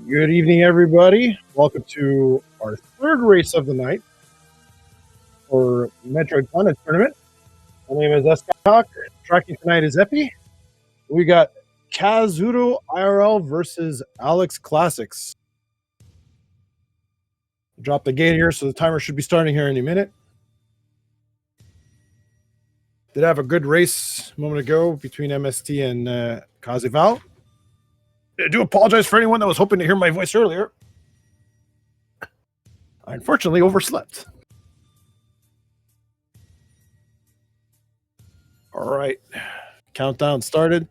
Good evening, everybody. Welcome to our third race of the night for Metroid Planet Tournament. My name is Escock. Tracking tonight is Epi. We got KazutoIRL versus Alex Classics. Drop the gate here, so the timer should be starting here any minute. Did have a good race a moment ago between MST and KazutoIRL. I do apologize for anyone that was hoping to hear my voice earlier. I unfortunately overslept. All right, countdown started.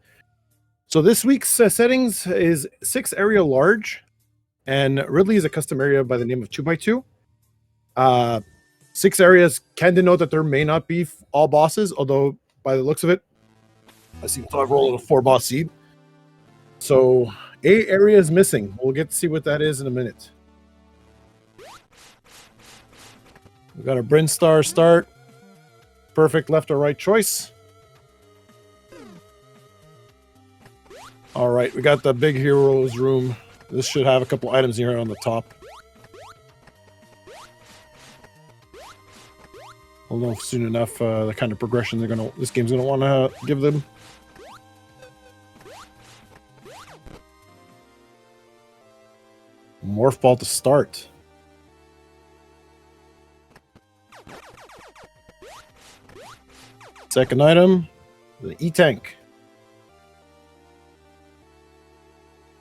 So this week's settings is 6 area large, and Ridley is a custom area by the name of 2x2. 6 areas can denote that there may not be all bosses, although by the looks of it, I seem to have rolled a 4-boss seed. So A area is missing. We'll get to see what that is in a minute. We've got a Brinstar start. Perfect left or right choice. All right, we got the big heroes room. This should have a couple items here on the top. We'll know soon enough the kind of progression this game's gonna want to give them. Morph ball to start. Second item, the E-Tank.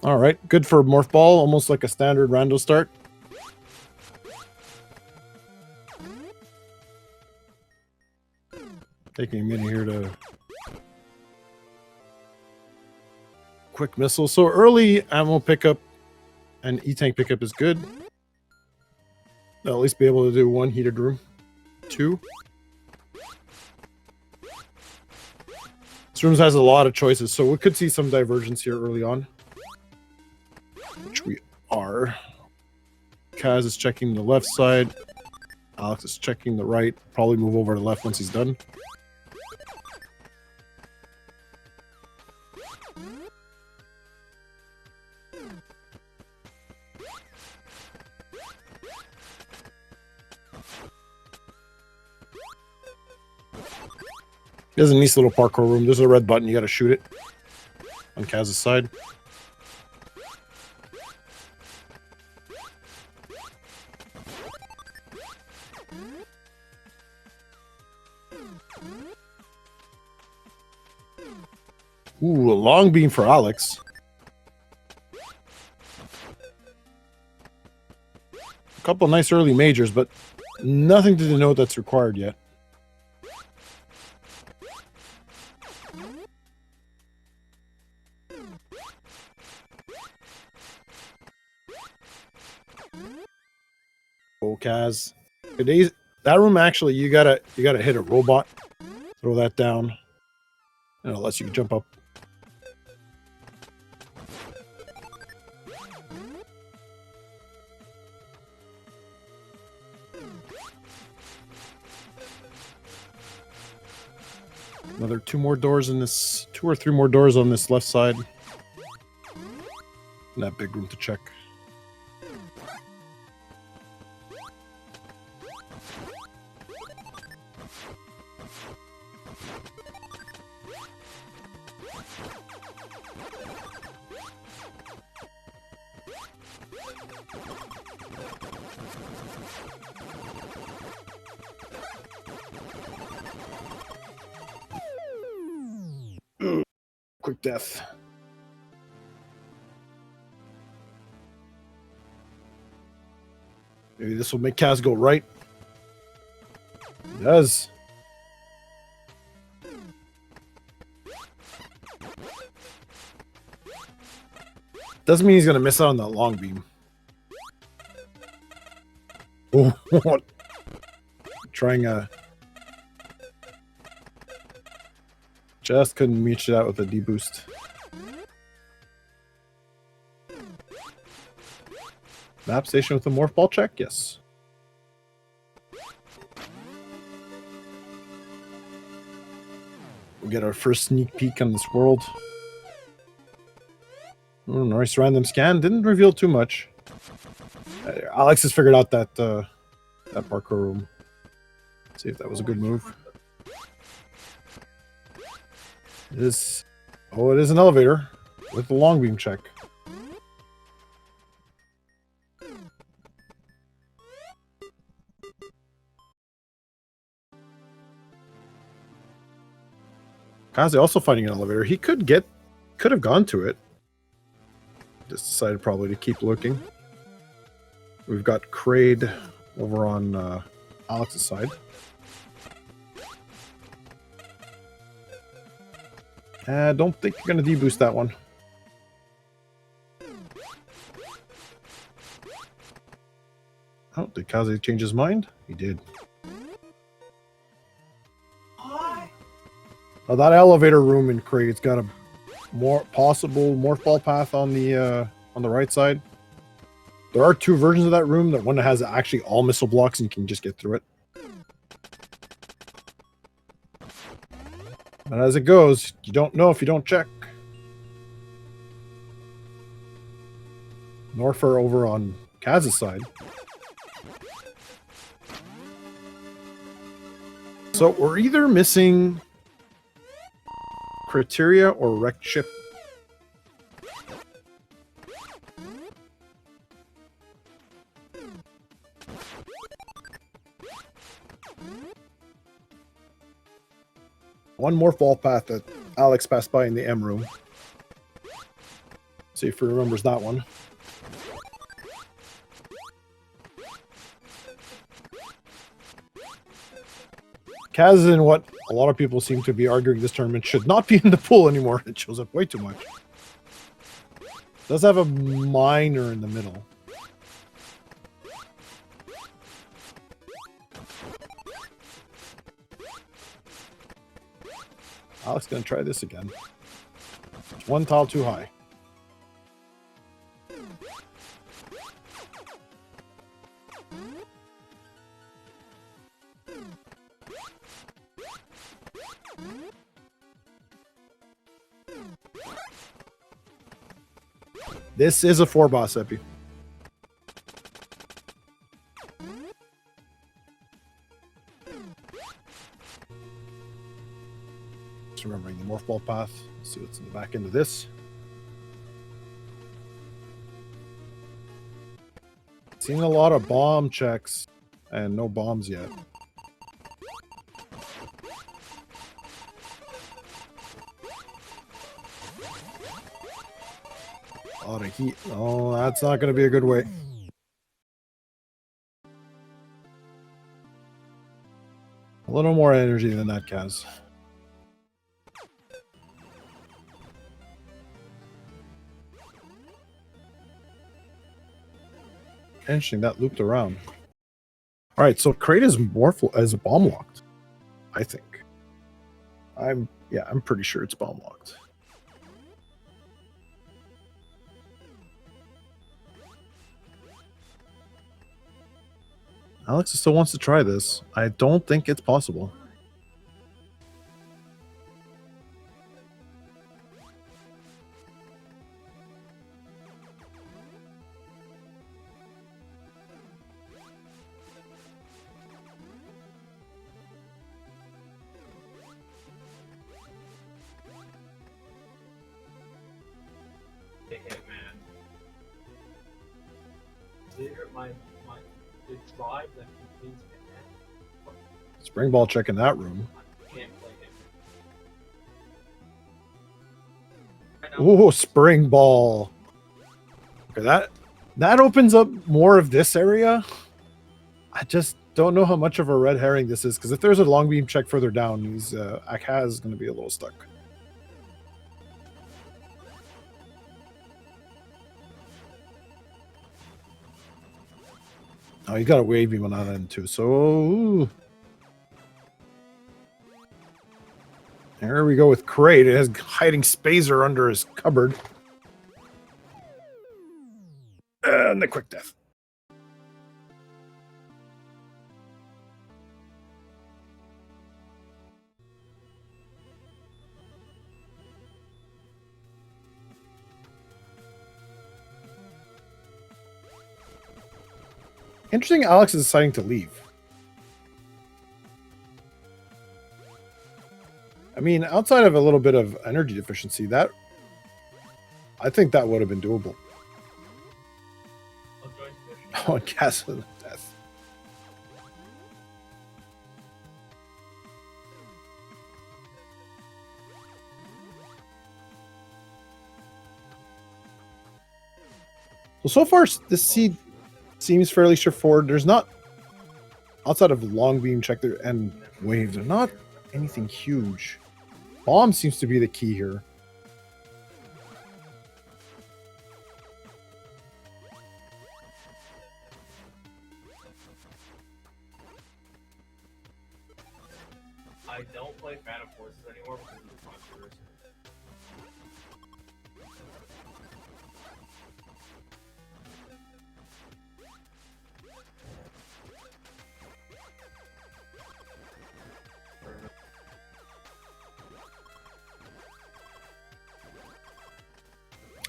All right, good for Morph Ball, almost like a standard rando start. Taking a minute here to... Quick missile. So early ammo pickup and E-Tank pickup is good. They'll at least be able to do 1 heated room. 2. This room has a lot of choices, so we could see some divergence here early on. Which we are. Kaz is checking the left side. Alex is checking the right. Probably move over to the left once he's done. There's a nice little parkour room. There's a red button. You got to shoot it on Kaz's side. Ooh, a long beam for Alex. A couple nice early majors, but nothing to denote that's required yet. Oh, Kaz. That room actually, you gotta hit a robot. Throw that down. And it lets you jump up. Another 2 more doors in this, 2 or 3 more doors on this left side. And that big room to check. Quick death. Maybe this will make Kaz go right. It does. Doesn't mean he's going to miss out on that long beam. Oh, trying a... Just couldn't reach that with a D-boost. Map station with a morph ball check? Yes. We get our first sneak peek on this world. Nice random scan. Didn't reveal too much. Alex has figured out that that parkour room. Let's see if that was a good move. It is. Oh, it is an elevator with the long beam check. Kazi also finding an elevator. He could have gone to it. Just decided probably to keep looking. We've got Kraid over on Alex's side. I don't think you're going to deboost that one. Oh, did Kazi change his mind? He did. Oh, that elevator room in Kraid's got a more possible morph path on the right side. There are two versions of that room. That one has actually all missile blocks and you can just get through it. But as it goes, you don't know if you don't check. Norfer over on Kaz's side. So we're either missing criteria or wrecked ship. One more fall path that Alex passed by in the M room. See if he remembers that one. Kaz is in what a lot of people seem to be arguing this tournament should not be in the pool anymore. It shows up way too much. Does have a minor in the middle. Alex gonna try this again. It's one tile too high. This is a 4-boss epi. Just remembering the morph ball path. Let's see what's in the back end of this. Seen a lot of bomb checks and no bombs yet. A lot of heat. Oh, that's not going to be a good way. A little more energy than that, Kaz. Interesting, that looped around. All right, so Kraid is as bomb locked, I think. I'm pretty sure it's bomb locked. Alex still wants to try this. I don't think it's possible. Spring ball check in that room. Ooh, spring ball. Okay, that opens up more of this area. I just don't know how much of a red herring this is, because if there's a long beam check further down, he's Akaz is going to be a little stuck. Oh, you got a wave beam on that end too. So ooh. There we go with Kraid. It has hiding Spazer under his cupboard. And the quick death. Interesting, Alex is deciding to leave. I mean, outside of a little bit of energy deficiency, I think that would have been doable. Oh, and gas of death. So far, this seed seems fairly straightforward. There's not, outside of long beam check there and wave, there's not anything huge. Bomb seems to be the key here. I don't play Phantom Forces anymore because of the controversy.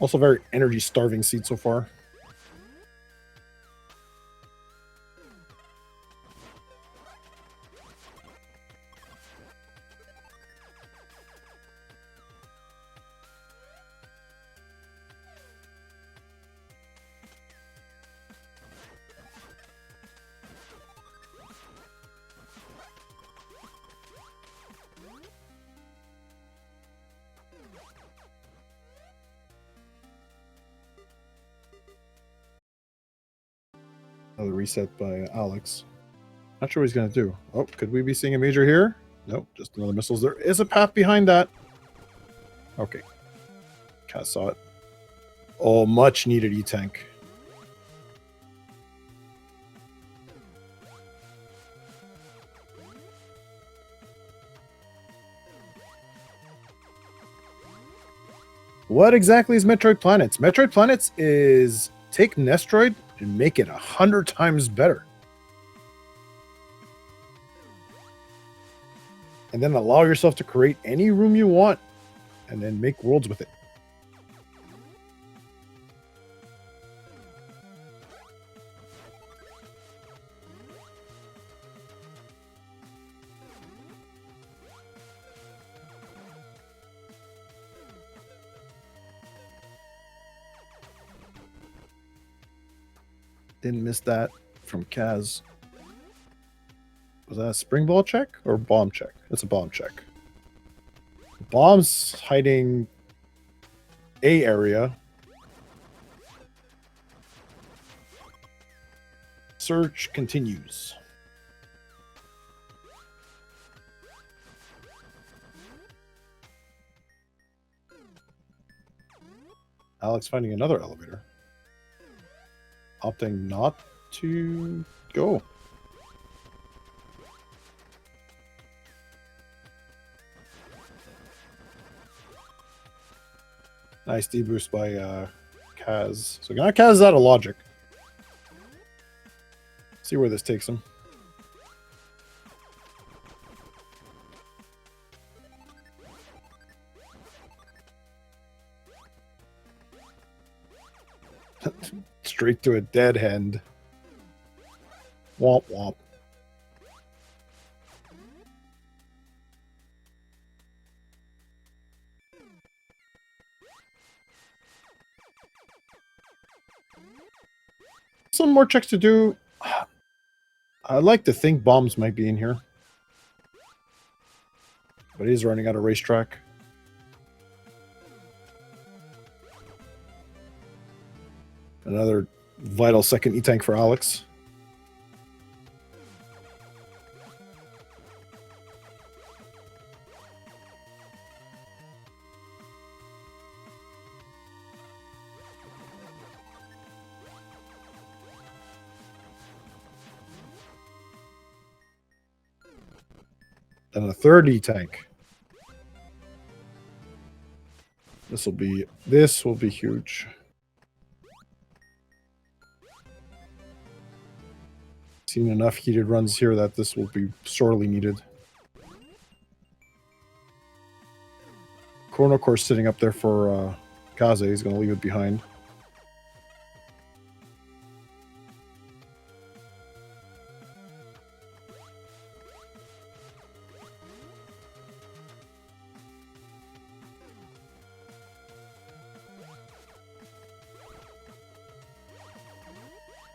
Also very energy starving seed so far. Another reset by Alex. Not sure what he's going to do. Oh, could we be seeing a major here? Nope, just another missiles. There is a path behind that. Okay. Kaz saw it. Oh, much needed E-Tank. What exactly is Metroid Planets? Metroid Planets is take Nestroid and make it 100 times better. And then allow yourself to create any room you want and then make worlds with it. Didn't miss that from Kaz. Was that a spring ball check or bomb check? It's a bomb check. Bomb's hiding A area. Search continues. Alex finding another elevator. Opting not to go. Nice deboost by Kaz. So now Kaz is out of logic. See where this takes him. Straight to a dead end. Womp womp. Some more checks to do. I'd like to think bombs might be in here. But he's running out of racetrack. Another vital second E-Tank for Alex. And a third E-Tank. This will be huge. Seen enough heated runs here that this will be sorely needed. Chrono Course sitting up there for Kaze. He's going to leave it behind.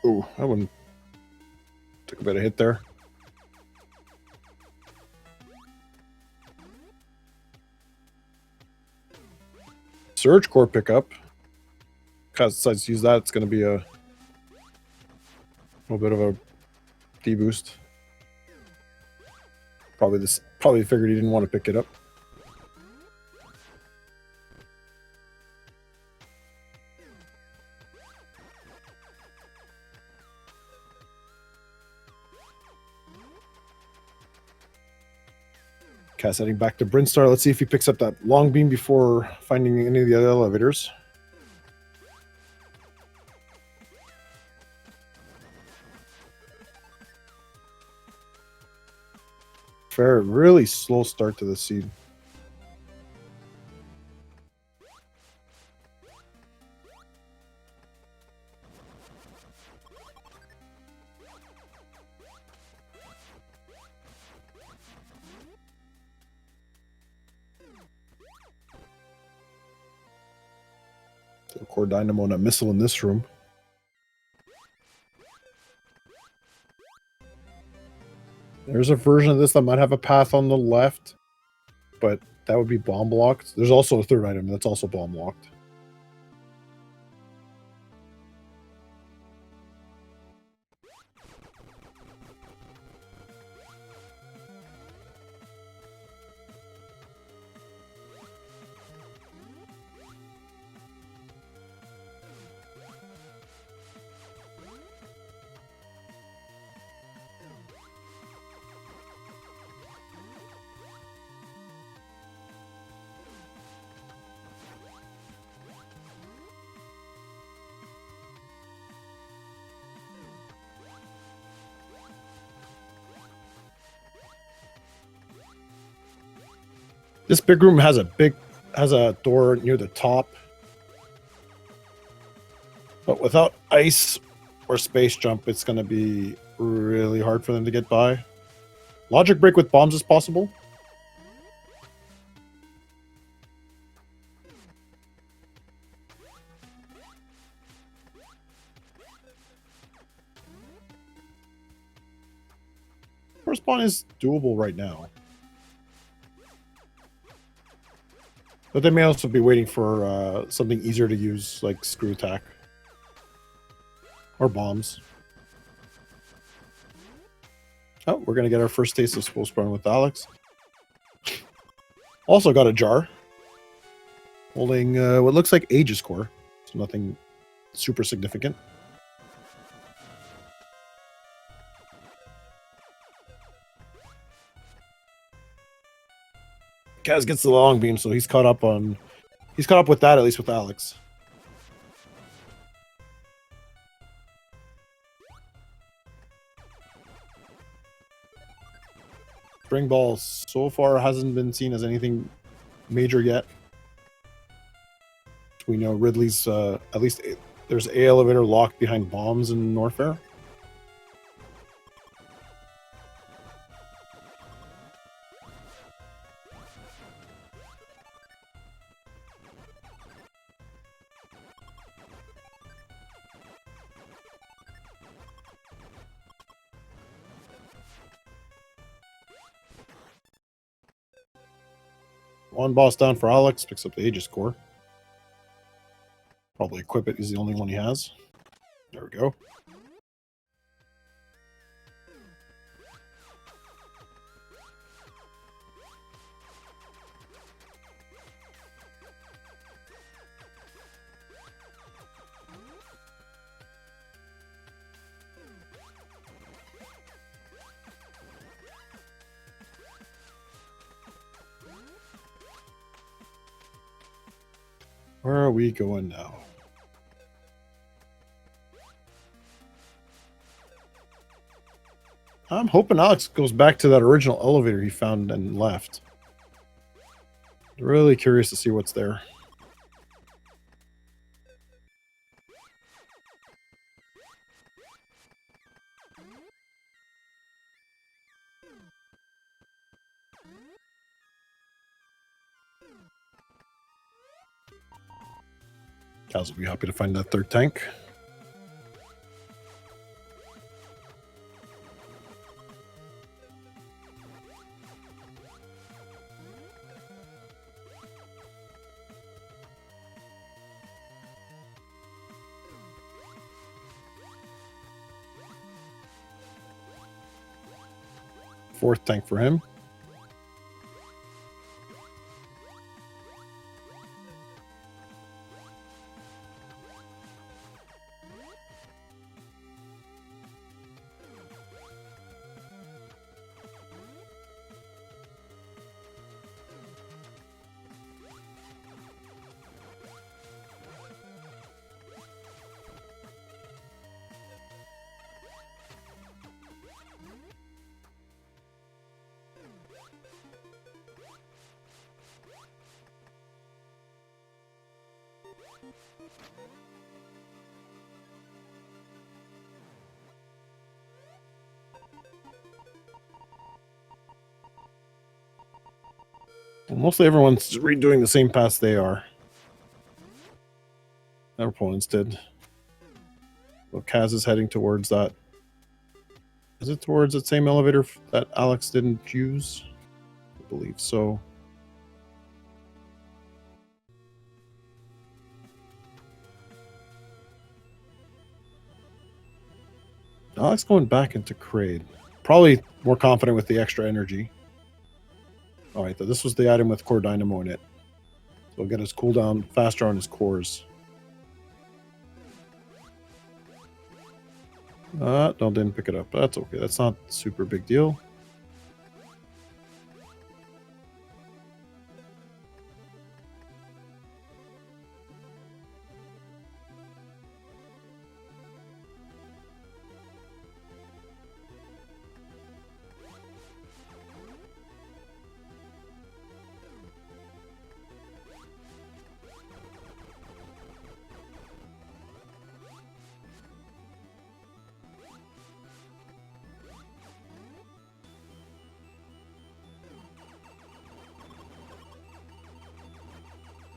Ooh, that one took a bit of hit there. Surge core pickup. Kaz decides to use that, it's going to be a little bit of a deboost. Probably figured he didn't want to pick it up. Kaz heading back to Brinstar. Let's see if he picks up that long beam before finding any of the other elevators. Fair, really slow start to the seed. So core dynamo and a missile in this room. There's a version of this that might have a path on the left, but that would be bomb blocked. There's also a third item that's also bomb blocked. This big room has a door near the top. But without ice or space jump, it's going to be really hard for them to get by. Logic break with bombs is possible. First spawn is doable right now. But they may also be waiting for something easier to use, like screw attack. Or bombs. Oh, we're going to get our first taste of spool spawn with Alex. Also got a jar. Holding what looks like Aegis core. So nothing super significant. Kaz gets the long beam, so he's caught up with that, at least with Alex. Spring ball so far hasn't been seen as anything major yet. We know Ridley's at least there's a elevator locked behind bombs in Norfair. One boss down for Alex, picks up the Aegis core. Probably equip it, is the only one he has. There we go. Where are we going now? I'm hoping Alex goes back to that original elevator he found and left. Really curious to see what's there. Kaz will be happy to find that third tank. 4th tank for him. Well, mostly everyone's redoing the same paths they are. Our opponents did. Well, Kaz is heading towards that. Is it towards that same elevator that Alex didn't use? I believe so. Alex going back into Kraid. Probably more confident with the extra energy. Alright, this was the item with Core Dynamo in it. So he'll get his cooldown faster on his cores. No, didn't pick it up. That's okay. That's not a super big deal.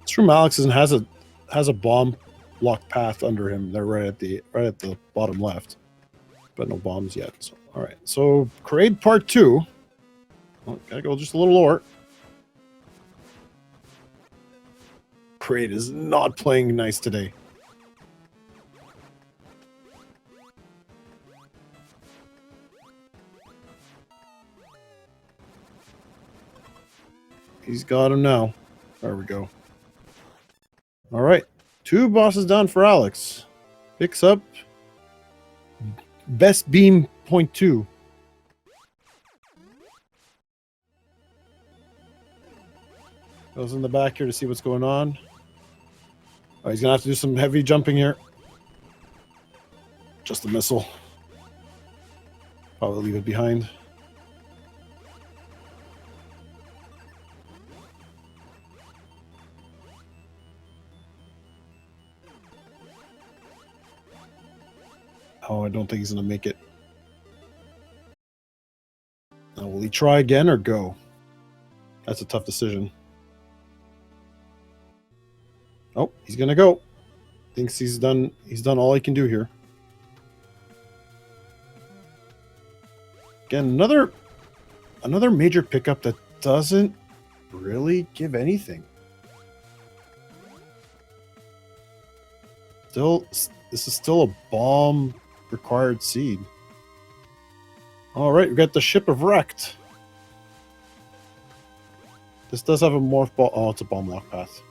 This room Alex has a bomb block path under him. They're right at the bottom left, but no bombs yet. So, all right, so Kraid Part 2. Oh, gotta go just a little lower. Kraid is not playing nice today. He's got him now. There we go. All right, 2 bosses down for Alex. Picks up Best Beam Point 2. Goes in the back here to see what's going on. Oh, he's gonna have to do some heavy jumping here. Just a missile. Probably leave it behind. Oh, I don't think he's going to make it. Now, will he try again or go? That's a tough decision. Oh, he's going to go. Thinks he's done all he can do here. Again, another major pickup that doesn't really give anything. This is still a bomb required seed. All right, we got the Ship of Wrecked. This does have a morph ball. Oh, it's a bomb lock path.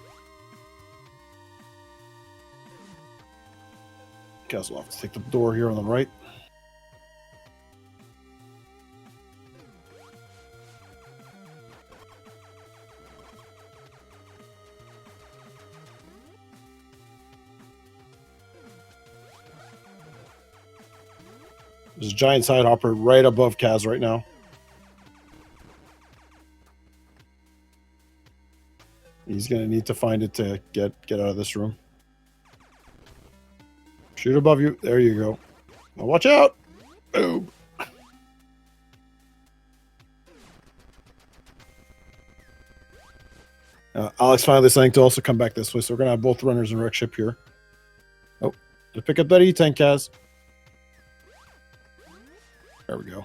Guess we'll have to take the door here on the right. There's a giant side hopper right above Kaz right now. He's going to need to find it to get out of this room. Shoot above you. There you go. Now watch out. Boom. Alex finally deciding to also come back this way, so we're going to have both runners and wreck ship here. Oh, to pick up that E-tank, Kaz. There we go.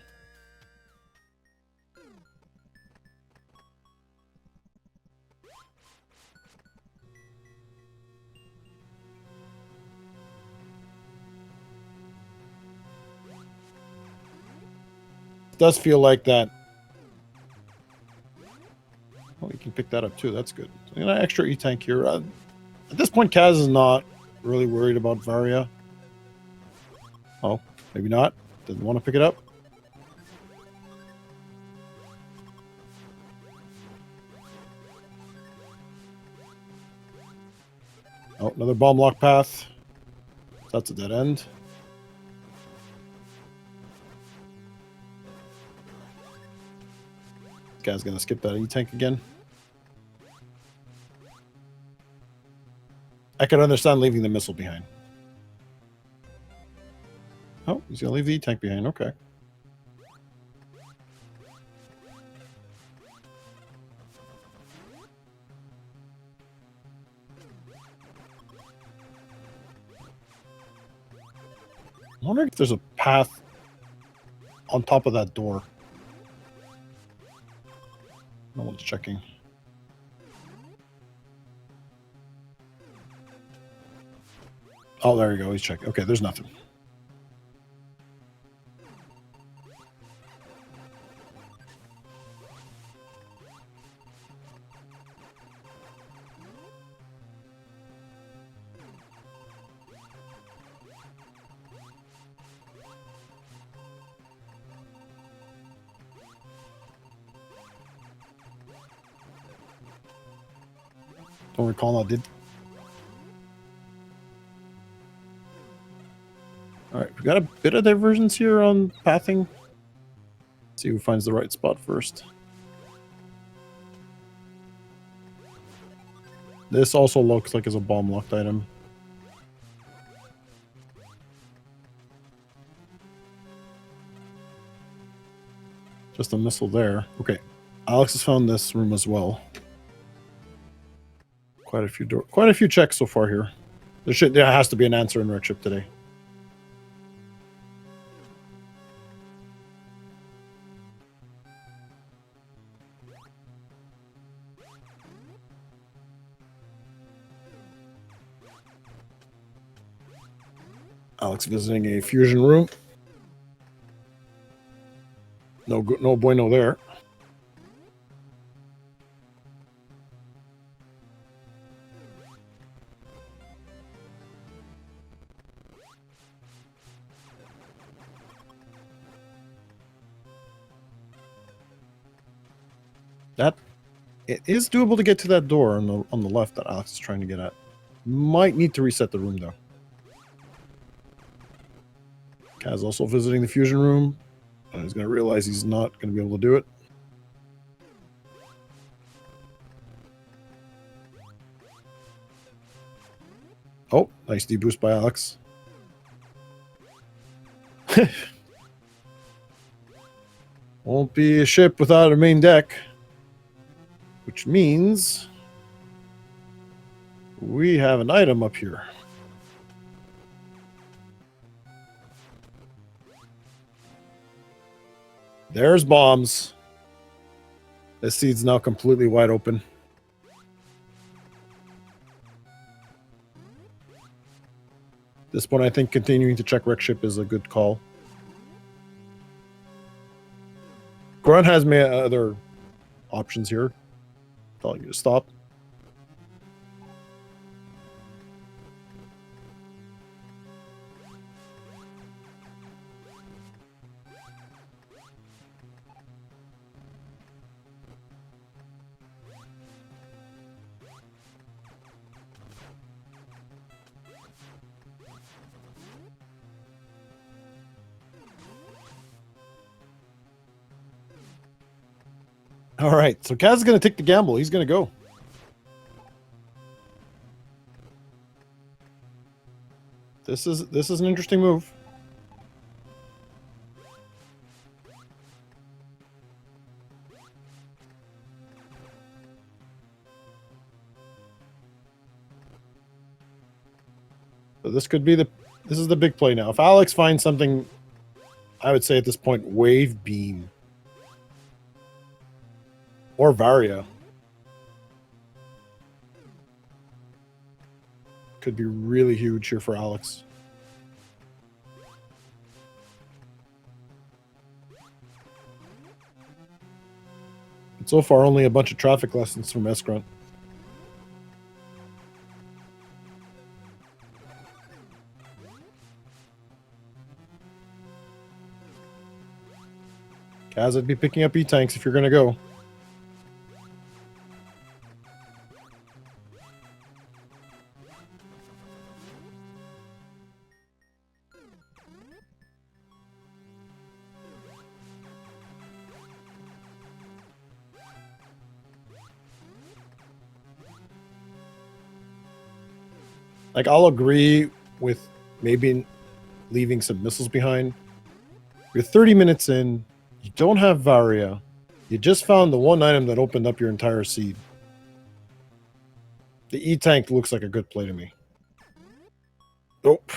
It does feel like that pick that up too. That's good. So an extra E-tank here. At this point, Kaz is not really worried about Varia. Oh, maybe not. Didn't want to pick it up. Oh, another bomb lock path. That's a dead end. This guy's going to skip that E-tank again. I could understand leaving the missile behind. Oh, he's going to leave the E-tank behind. Okay. I'm wondering if there's a path on top of that door. No one's checking. Oh, there you go. He's checking. Okay, there's nothing. Don't recall I did. All right, we got a bit of divergence here on pathing. Let's see who finds the right spot first. This also looks like it's a bomb locked item. Just a missile there. Okay, Alex has found this room as well. Quite a few checks so far here. There has to be an answer in Red Ship today. Alex visiting a fusion room. No bueno there. It is doable to get to that door on the left that Alex is trying to get at. Might need to reset the room though. Kaz also visiting the fusion room. He's going to realize he's not going to be able to do it. Oh, nice deboost by Alex. Won't be a ship without a main deck. Which means we have an item up here. There's bombs. This seed's now completely wide open. This one, I think continuing to check wreck ship is a good call. Grunt has other options here. Telling you to stop. All right, so Kaz is going to take the gamble. He's going to go. This is an interesting move. So this could be this is the big play now. If Alex finds something, I would say at this point, Wave Beam. Or Varia. Could be really huge here for Alex. So far, only a bunch of traffic lessons from S-Grunt. Kaz, I'd be picking up E-Tanks if you're going to go. Like, I'll agree with maybe leaving some missiles behind. You're 30 minutes in. You don't have Varia. You just found the one item that opened up your entire seed. The E-Tank looks like a good play to me. Nope.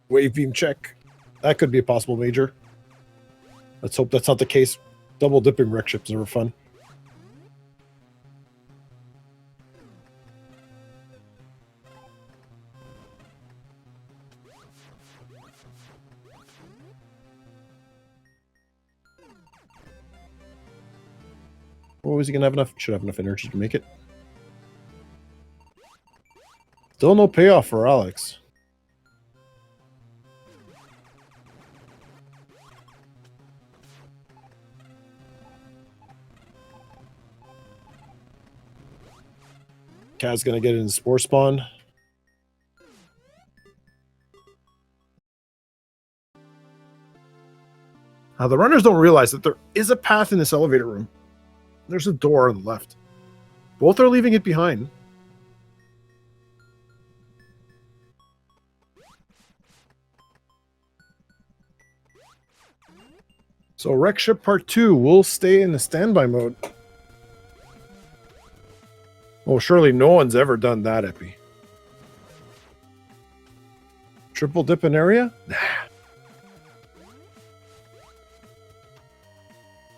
Wave beam check. That could be a possible major. Let's hope that's not the case. Double dipping wreck ships are fun. Oh, is he gonna have enough? Should have enough energy to make it. Still no payoff for Alex. Kaz gonna get it in Spore Spawn. Now, the runners don't realize that there is a path in this elevator room. There's a door on the left. Both are leaving it behind. So Wreck Ship Part 2 will stay in the standby mode. Oh, surely no one's ever done that, Epi. Triple dip an area? Nah.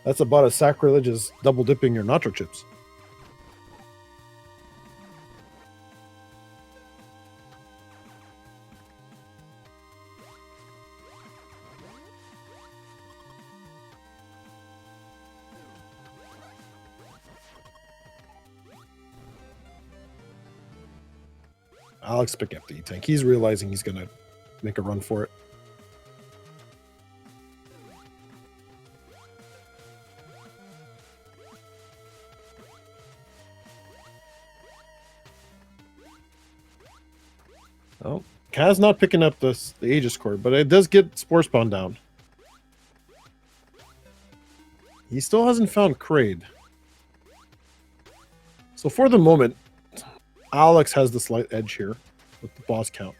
That's about as sacrilegious double dipping your nacho chips. Alex pick up the E-Tank. He's realizing he's going to make a run for it. Oh, Kaz not picking up the Aegis Core, but it does get Spore Spawn down. He still hasn't found Kraid. So for the moment, Alex has the slight edge here with the boss count.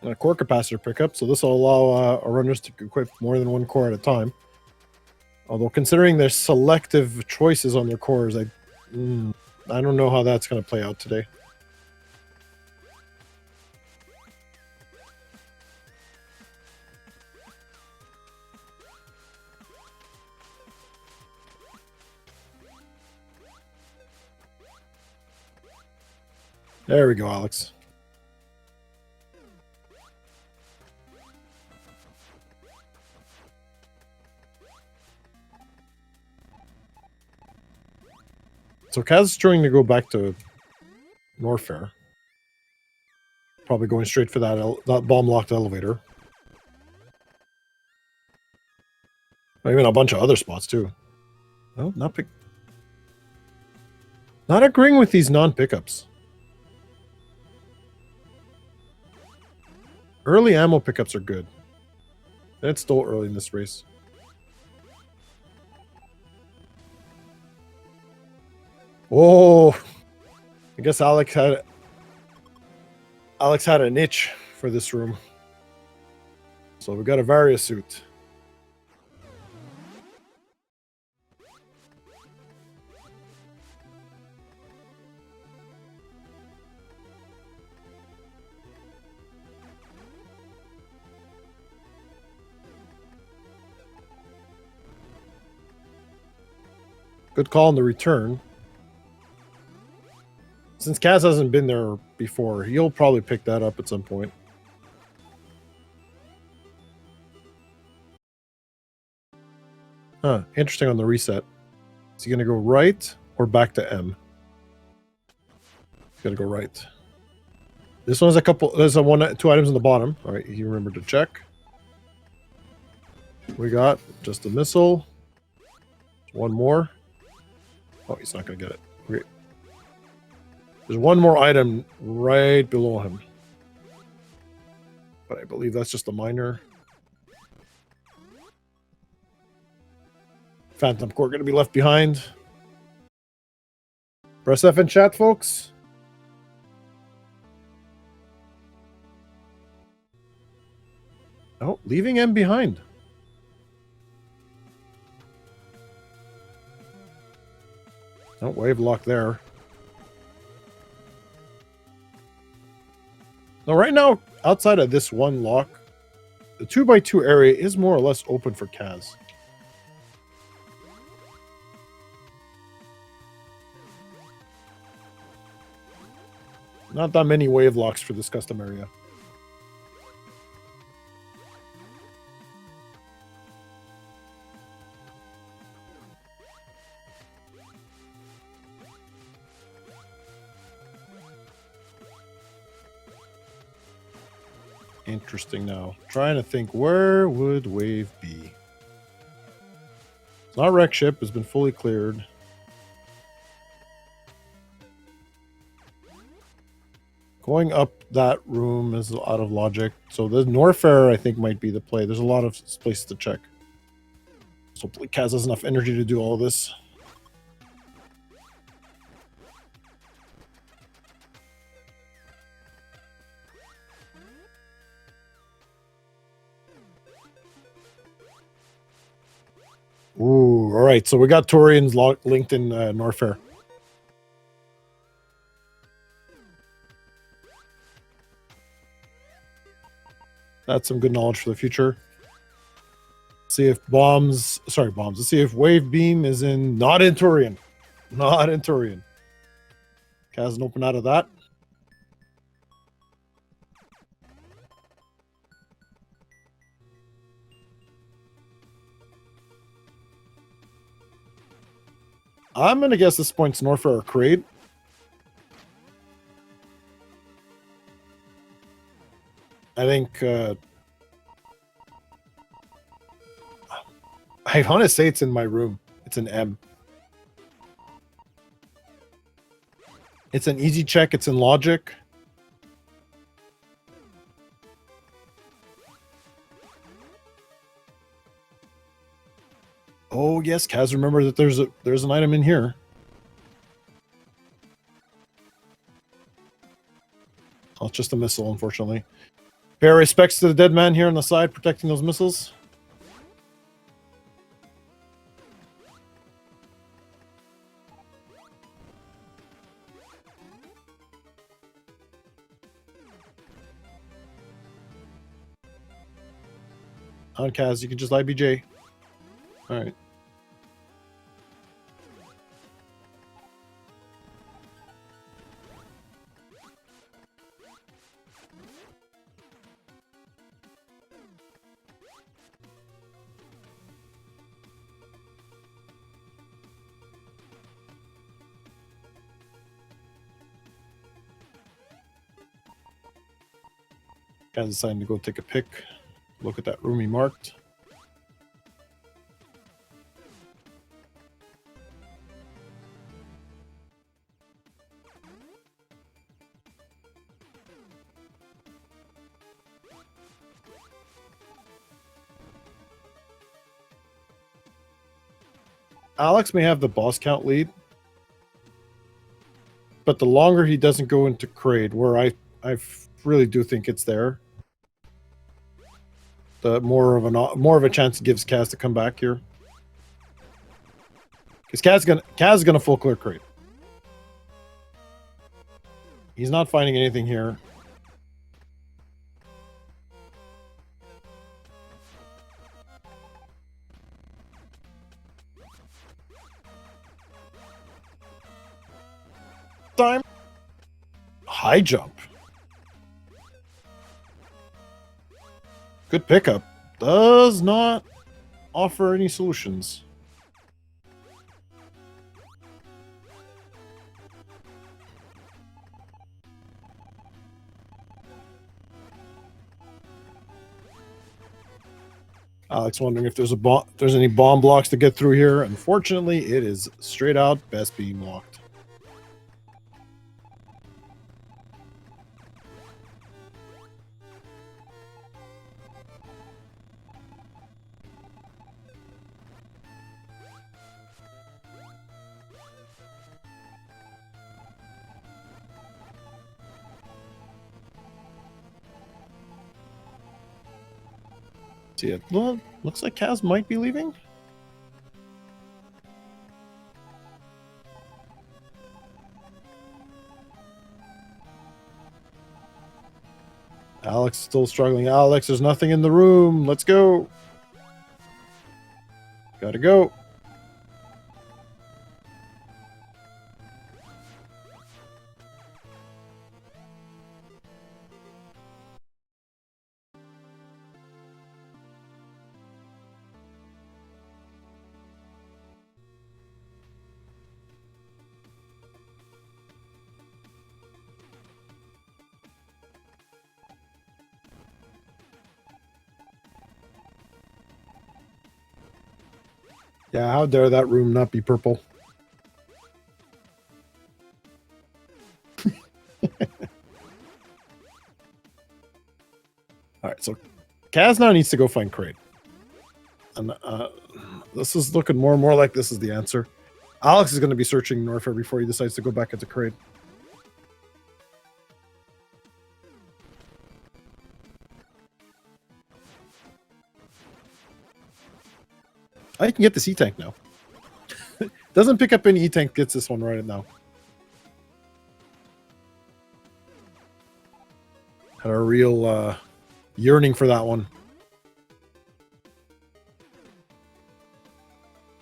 And a core capacitor pickup, so this will allow our runners to equip more than one core at a time. Although considering their selective choices on their cores, I don't know how that's going to play out today. There we go, Alex. So Kaz is trying to go back to Norfair. Probably going straight for that bomb-locked elevator. Even a bunch of other spots, too. Oh, not agreeing with these non-pickups. Early ammo pickups are good. And it's still early in this race. Oh, I guess Alex had an itch for this room. So we got a Varia suit. Good call on the return. Since Kaz hasn't been there before, he'll probably pick that up at some point. Huh, interesting on the reset. Is he going to go right or back to M? He's got to go right. This one's there's two items on the bottom. All right, he remembered to check. We got just a missile. One more. Oh, he's not going to get it. Okay. There's one more item right below him. But I believe that's just a minor. Phantom Core going to be left behind. Press F in chat, folks. Oh, leaving M behind. Oh, wave lock there. Now, right now, outside of this one lock, the 2x2 area is more or less open for Kaz. Not that many wave locks for this custom area. Interesting now. Trying to think, where would wave be? It's not wreck ship. It's been fully cleared. Going up that room is out of logic. So the Norfair, I think, might be the play. There's a lot of places to check. So hopefully Kaz has enough energy to do all this. Ooh, all right. So we got Torians linked in Norfair. That's some good knowledge for the future. See if bombs. Let's see if wave beam is in. Not in Torian. Not in Torian. Kaz an open out of that. I'm going to guess this point's Norfair or Kraid. I think I want to say it's in my room. It's an M. It's an easy check. It's in logic. Oh yes, Kaz, remember that there's an item in here. Oh, it's just a missile, unfortunately. Pay our respects to the dead man here on the side, protecting those missiles. On Kaz, you can just IBJ. All right. Kaz deciding to go take a pick. Look at that room he marked. Alex may have the boss count lead, but the longer he doesn't go into Kraid, where I really do think it's there, the more of a chance it gives Kaz to come back here. Because Kaz is gonna full clear Kraid. He's not finding anything here. Time. high jump. Good pickup. Does not offer any solutions. Alex wondering if there's any bomb blocks to get through here. Unfortunately, it is straight out best being locked. See it. Well, looks like Kaz might be leaving. Alex is still struggling. Alex, there's nothing in the room. Let's go. Gotta go. Yeah, how dare that room not be purple? All right, so Kaz now needs to go find Kraid. And this is looking more and more like this is the answer. Alex is going to be searching Norfair before he decides to go back into Kraid. I can get this E-Tank now. Doesn't pick up any E-Tank, gets this one right now. Had a real yearning for that one.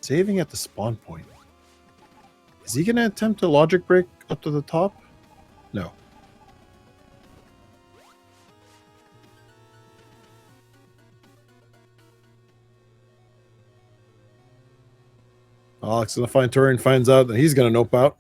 Saving at the spawn point. Is he going to attempt a logic break up to the top? No. Alex is going to find Turin, finds out that he's going to nope out.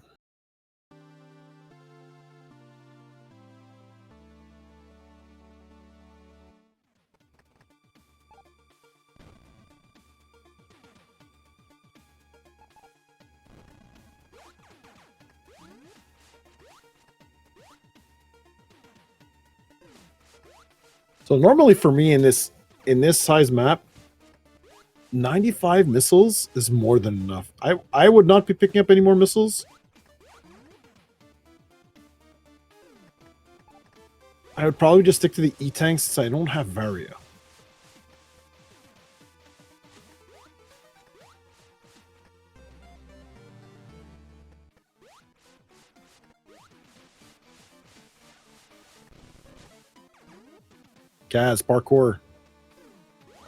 So normally for me in this size map, 95 missiles is more than enough. I would not be picking up any more missiles. I would probably just stick to the E-Tanks since I don't have Varia. Kaz, parkour.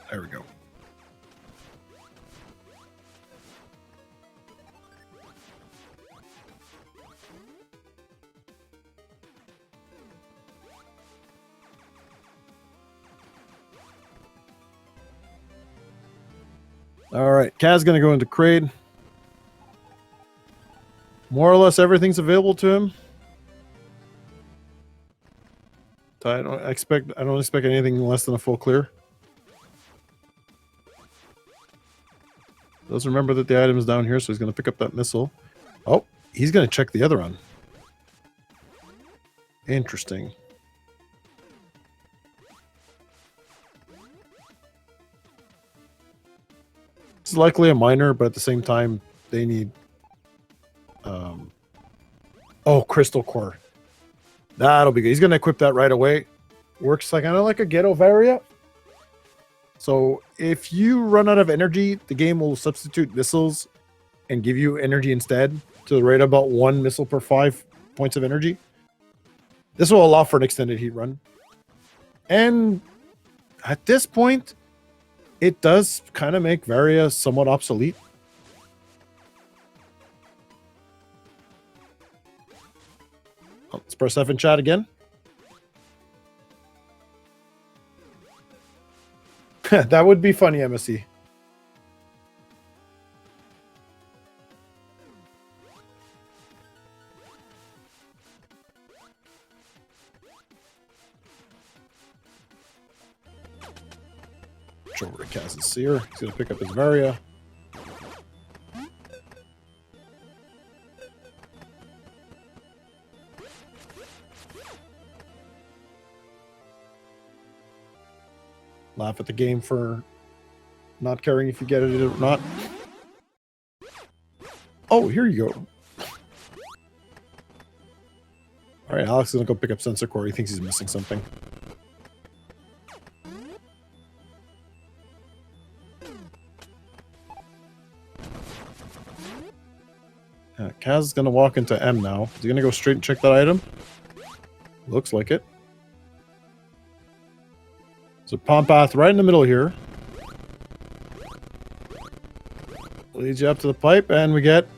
There we go. All right, Kaz going to go into Kraid. More or less everything's available to him. So I don't expect anything less than a full clear. Does remember that the item is down here, so he's going to pick up that missile. Oh, he's going to check the other one. Interesting. It's likely a miner, but at the same time, they need... Oh, crystal core. That'll be good. He's going to equip that right away. Works like kind of like a ghetto Varia. So if you run out of energy, the game will substitute missiles and give you energy instead to the rate of about 1 missile per 5 points of energy. This will allow for an extended heat run. And at this point, it does kind of make Varia somewhat obsolete. Let's press F in chat again. That would be funny, MSC. Over to Kaz's Seer. He's going to pick up his Varia. Laugh at the game for not caring if you get it or not. Oh, here you go. All right, Alex is going to go pick up Sensor Core. He thinks he's missing something. Kaz is going to walk into M now. Is he going to go straight and check that item? Looks like it. So Palm Path right in the middle here. Leads you up to the pipe, and we get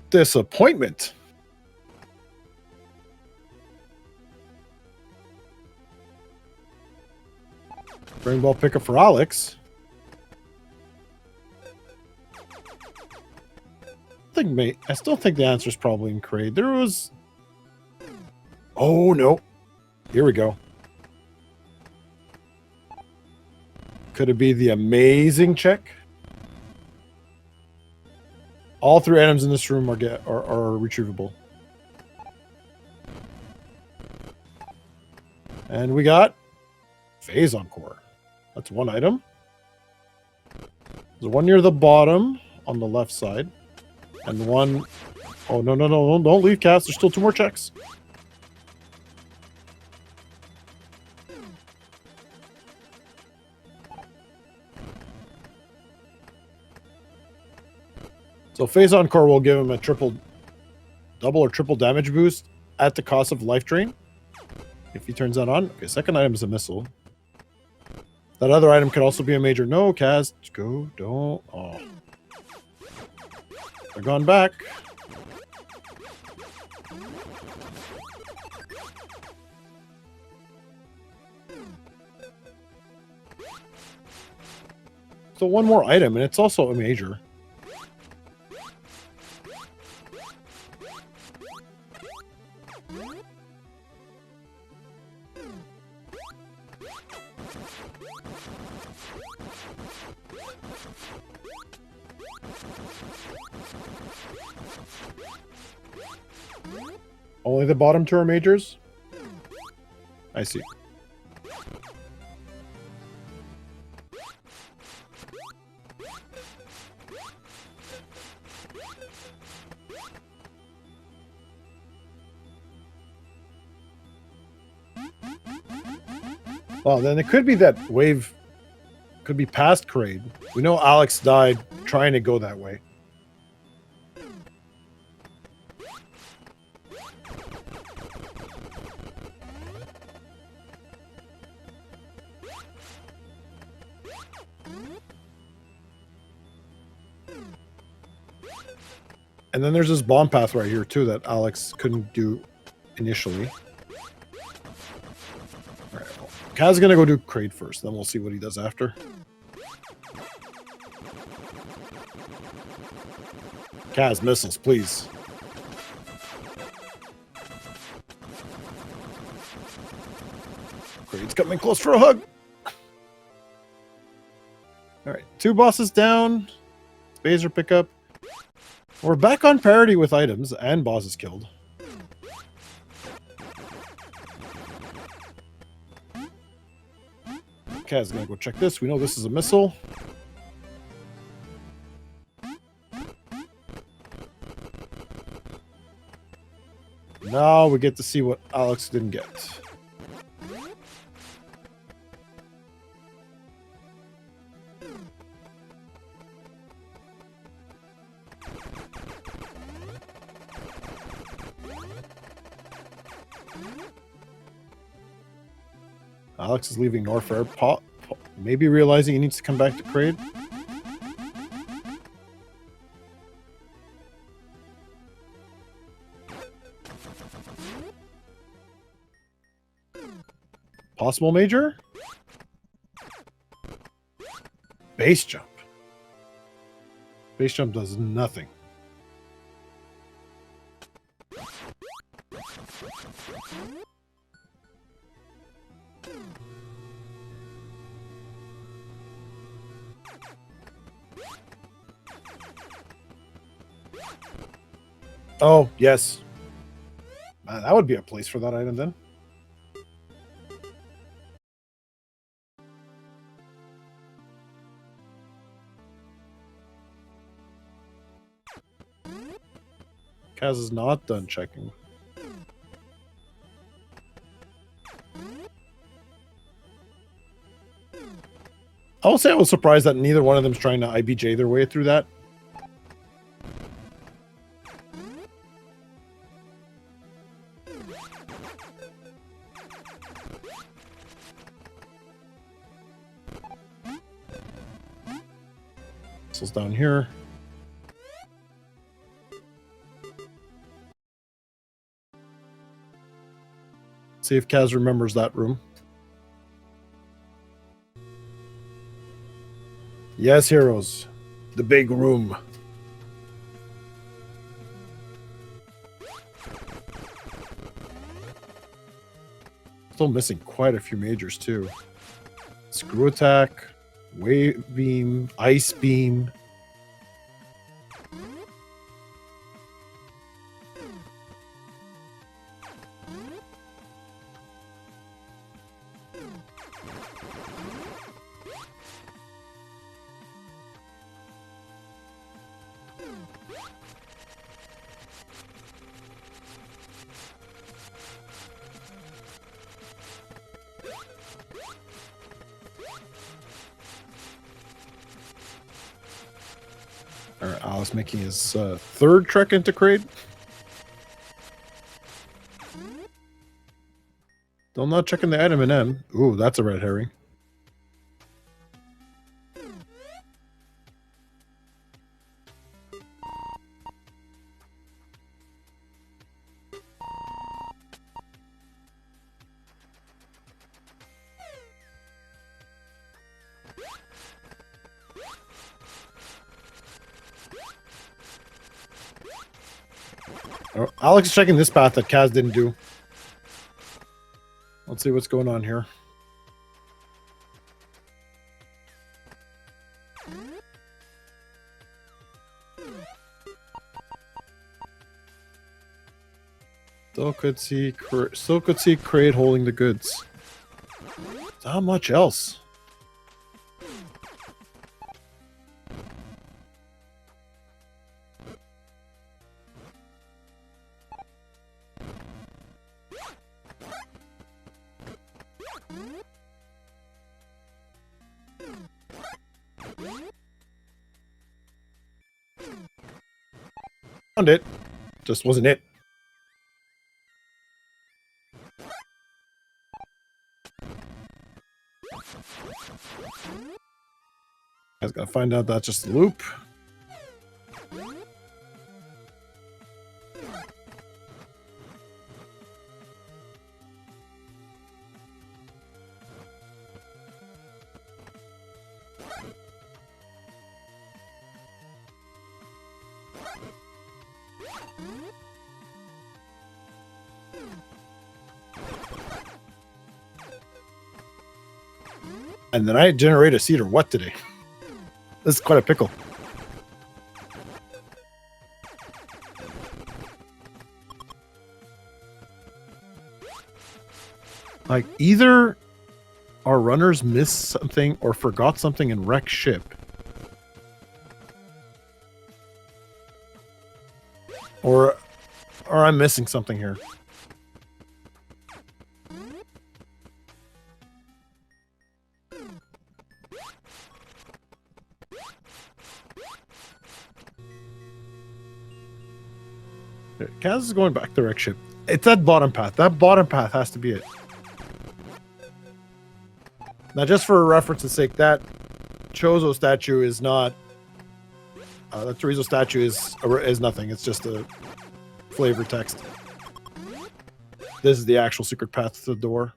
Disappointment. Brain Ball pickup for Alex. I still think the answer is probably in Kraid. There was... Oh, no. Here we go. Could it be the amazing check? All 3 items in this room are retrievable. And we got Phazon Core. That's 1 item. There's 1 near the bottom on the left side. And 1... Oh, no, don't leave, Cass. There's still 2 more checks. So Phazon Core will give him a double or triple damage boost at the cost of life drain. If he turns that on. Okay, second item is a missile. That other item could also be a major. No, Kaz. Go. Don't. Oh. They're gone back. So 1 more item, and it's also a major. Only the bottom 2 are majors? I see. Well, then it could be that wave could be past Kraid. We know Alex died trying to go that way. And then there's this bomb path right here, too, that Alex couldn't do initially. All right, well, Kaz is going to go do Kraid first, then we'll see what he does after. Kaz, missiles, please. Kraid's coming close for a hug. All right, 2 bosses down. Spazer pickup. We're back on parity with items and bosses killed. Kaz gonna go check this. We know this is a missile. Now we get to see what Alex didn't get. Alex is leaving Norfair, maybe realizing he needs to come back to Kraid. Possible major? Base jump. Base jump does nothing. Oh, yes. That would be a place for that item then. Kaz is not done checking. I will say I was surprised that neither one of them is trying to IBJ their way through that. This is down here. See if Kaz remembers that room. Yes, heroes. The big room. Still missing quite a few majors too. Screw attack, wave beam, ice beam. Alright, Alice making his third trek into Kraid. Still not checking the item in M. Ooh, that's a red herring. Oh, Alex is checking this path that Kaz didn't do. Let's see what's going on here. Still could see Kraid holding the goods. Not much else. Found it. Just wasn't it. I was gonna find out that's just a loop. And then I generate a seed or what today? This is quite a pickle. Like, either our runners missed something or forgot something in wreck ship. Or I'm missing something here. Kaz is going back to wreck ship. It's that bottom path. That bottom path has to be it. Now, just for reference's sake, that Chozo statue is not. That Chorizo statue is nothing. It's just a flavor text. This is the actual secret path to the door.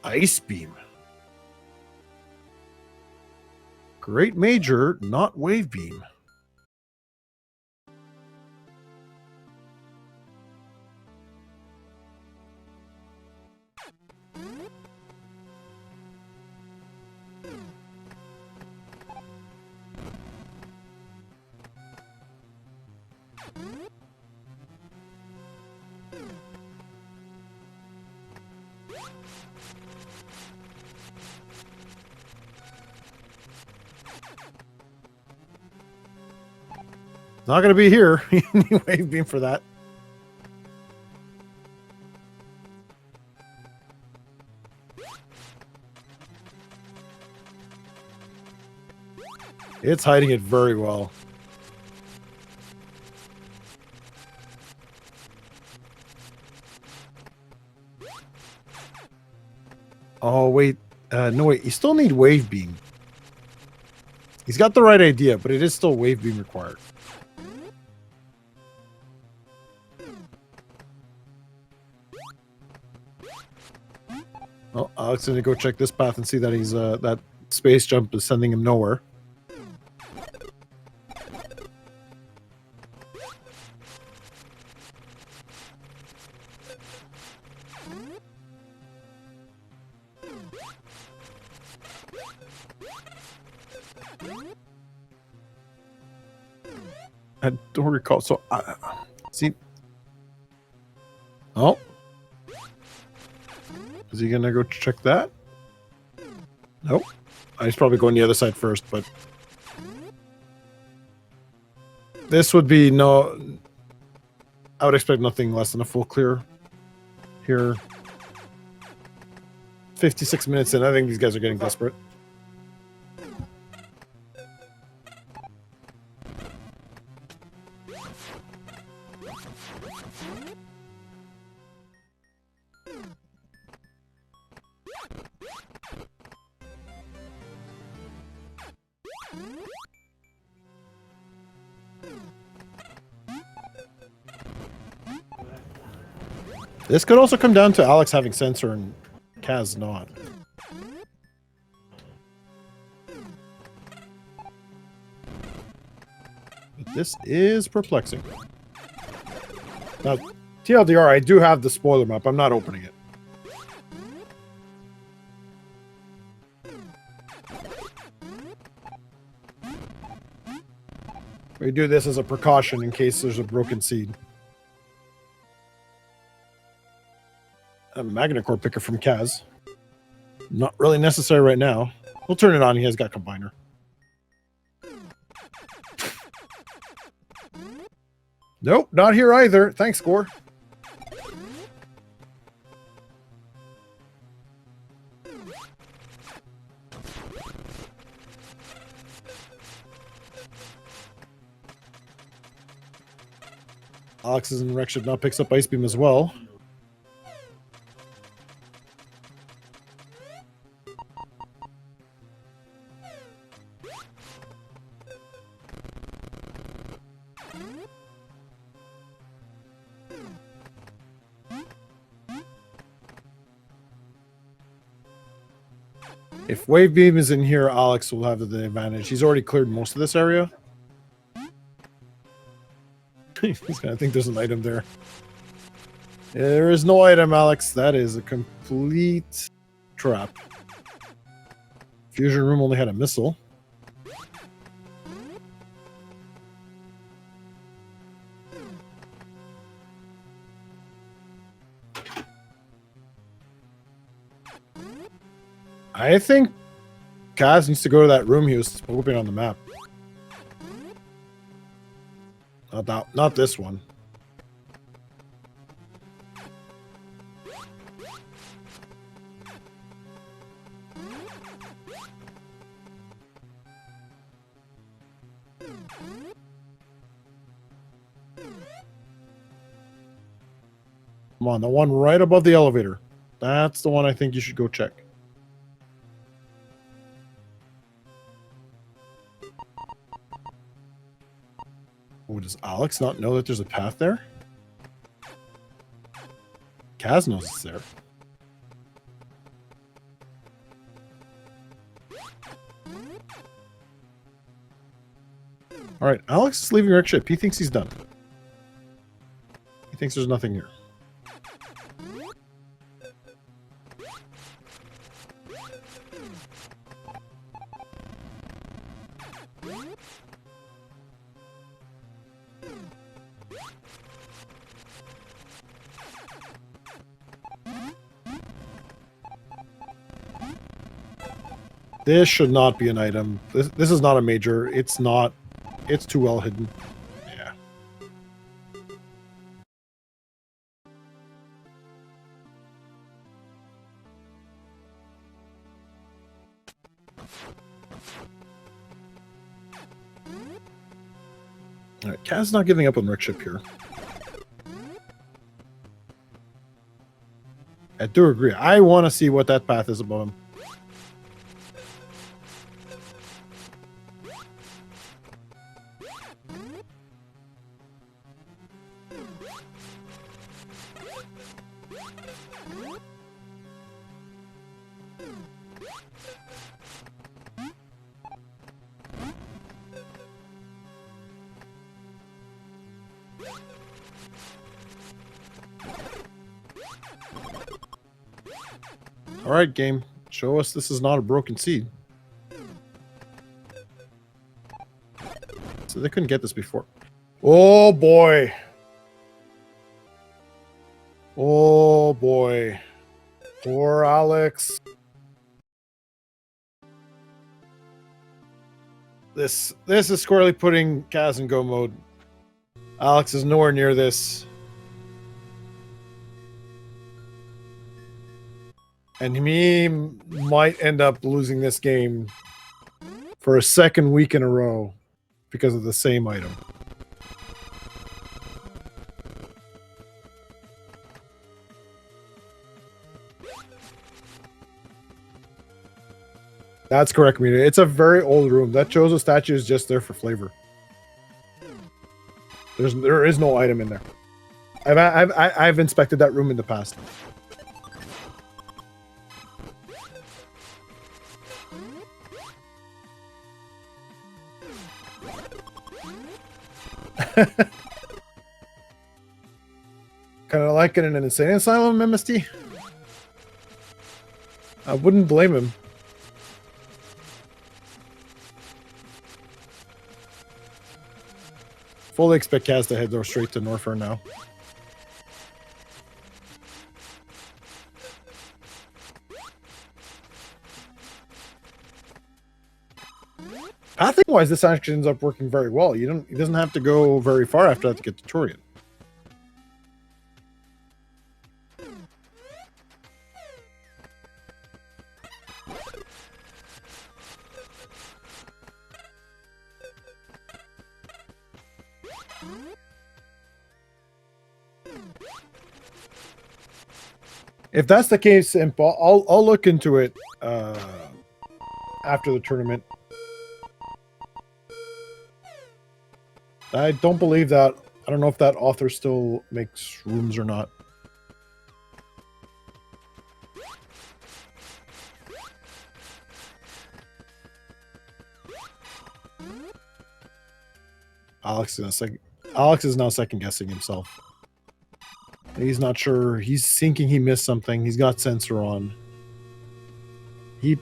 Ice Beam. Great Major, not Wave Beam. Not going to be here. Wave Beam for that. It's hiding it very well. Oh, wait. No, wait. You still need Wave Beam. He's got the right idea, but it is still Wave Beam required. Oh, Alex is going to go check this path and see that he's that space jump is sending him nowhere. I don't recall. So, see. Oh. Is he going to go check that? Nope. He's probably going the other side first, but... This would be no... I would expect nothing less than a full clear here. 56 minutes in. I think these guys are getting desperate. This could also come down to Alex having sensor and Kaz not. But this is perplexing. Now, TLDR, I do have the spoiler map. I'm not opening it. We do this as a precaution in case there's a broken seed. A magnet core picker from Kaz. Not really necessary right now. We'll turn it on. He has got combiner. Nope, not here either. Thanks, Score. Alex's in wreck should now picks up Ice Beam as well. If Wave Beam is in here, Alex will have the advantage. He's already cleared most of this area. He's gonna think there's an item there. There is no item, Alex. That is a complete trap. Fusion room only had a missile. I think Kaz needs to go to that room he was opening on the map. Not this one. Come on, the one right above the elevator. That's the one I think you should go check. Oh, does Alex not know that there's a path there? Kaz knows it's there. All right, Alex is leaving Rick ship. He thinks he's done. He thinks there's nothing here. This should not be an item. This is not a major. It's not. It's too well hidden. Yeah. All right, Kaz's not giving up on Rick ship here. I do agree. I want to see what that path is above him. All right, game. Show us this is not a broken seed. So they couldn't get this before. Oh, boy. Oh, boy. Poor Alex. This is squarely putting Kaz in go mode. Alex is nowhere near this. And he might end up losing this game for a second week in a row because of the same item. That's correct, community. It's a very old room. That Chozo statue is just there for flavor. There is no item in there. I've inspected that room in the past. Kind of like it in an insane asylum, MST. I wouldn't blame him. Fully expect Kaz to head straight to Norfair now. Pathing-wise, this actually ends up working very well. He doesn't have to go very far after that to get to Torian. If that's the case, Imp, I'll look into it after the tournament. I don't believe that. I don't know if that author still makes rooms or not. Alex is now second guessing himself. He's not sure. He's thinking he missed something. He's got sensor on. He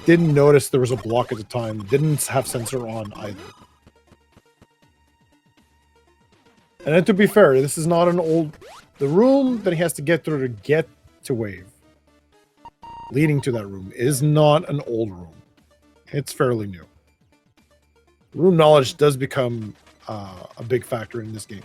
didn't notice there was a block at the time. Didn't have sensor on either. And then to be fair, this is not an old... The room that he has to get through to get to Wave, leading to that room, is not an old room. It's fairly new. Room knowledge does become a big factor in this game.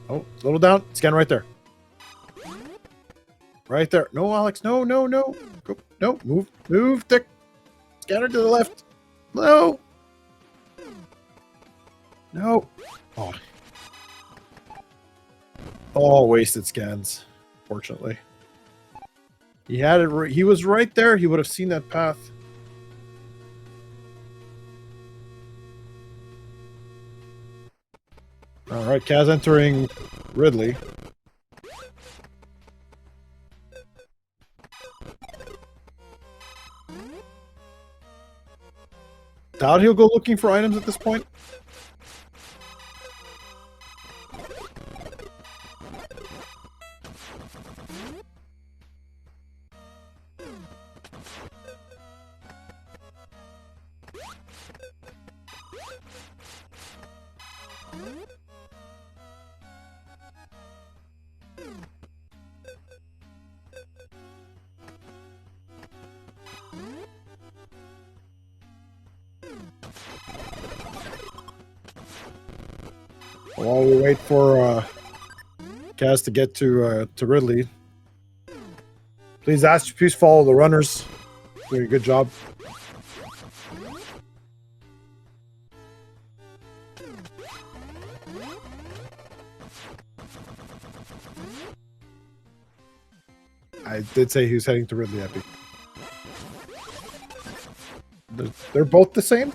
Oh, a little down. Scan right there. Right there. No, Alex. No, no, no. Go. No. Move. Move. The scanner to the left. No. No. Oh. Oh, wasted scans. unfortunately. He had it. He was right there. He would have seen that path. All right, Kaz entering Ridley. Doubt he'll go looking for items at this point. While we wait for Kaz to get to Ridley, please follow the runners. Doing a good job. I did say he was heading to Ridley Epi. They're both the same?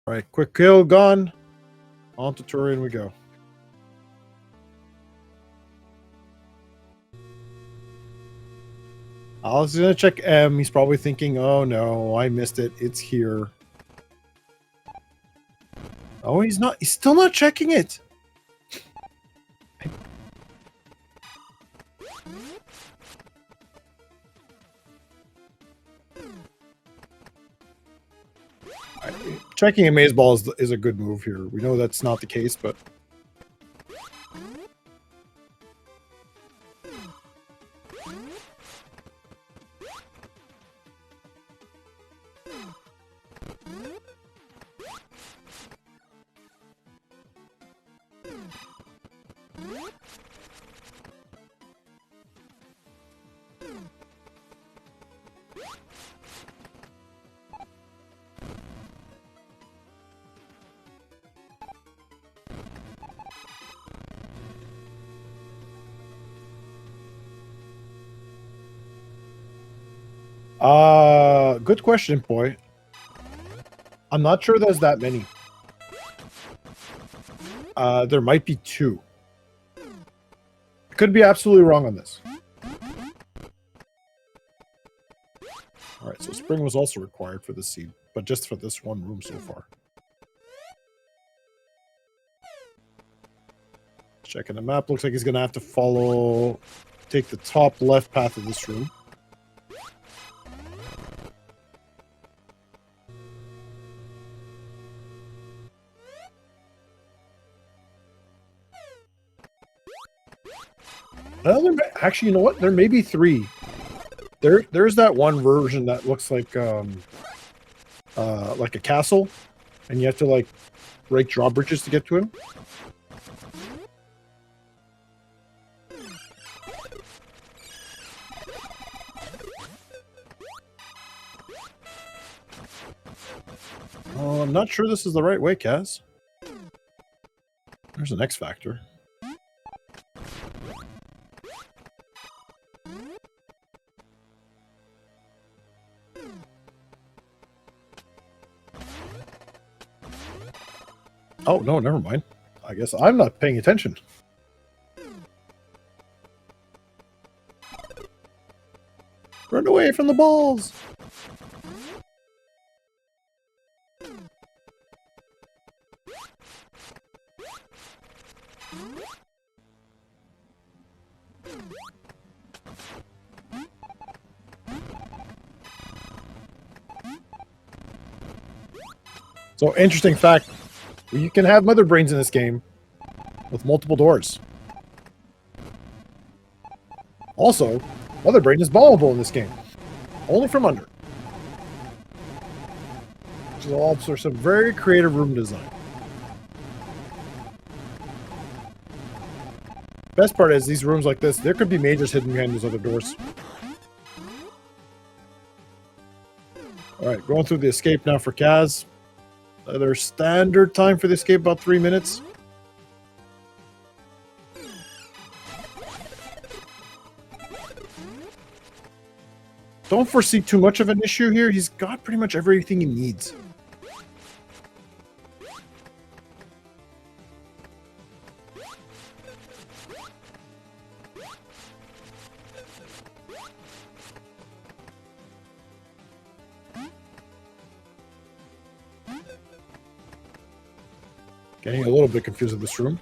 Alright, quick kill, gone. On to Turian we go. I was gonna check M. He's probably thinking, oh no, I missed it. It's here. Oh, he's not. He's still not checking it. Checking a maze ball is a good move here. We know that's not the case, but good question, boy. I'm not sure there's that many. There might be 2. I could be absolutely wrong on this. Alright, so spring was also required for the seed, but just for this one room so far. Checking the map, looks like he's gonna have to take the top left path of this room. Actually, you know what? There may be 3. There's that one version that looks like a castle, and you have to like break drawbridges to get to him. Oh, I'm not sure this is the right way, Kaz. There's an X factor. Oh, no, never mind. I guess I'm not paying attention. Run away from the balls! So, interesting fact. You can have mother brains in this game with multiple doors. Also, mother brain is ballable in this game. Only from under. Which is also some very creative room design. Best part is these rooms like this, there could be majors hidden behind those other doors. Alright, Going through the escape now for Kaz. Their standard time for the escape, about 3 minutes. Don't foresee too much of an issue here. He's got pretty much everything he needs. Getting a little bit confused with this room.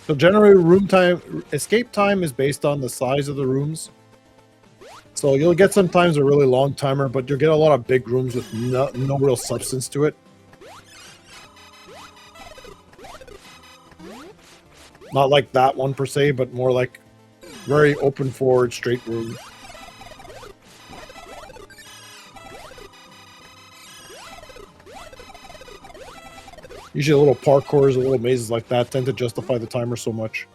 So generally, room time, escape time is based on the size of the rooms. So you'll get sometimes a really long timer, but you'll get a lot of big rooms with no real substance to it. Not like that one per se, but more like very open forward, straight room. Usually little parkours, little mazes like that tend to justify the timer so much.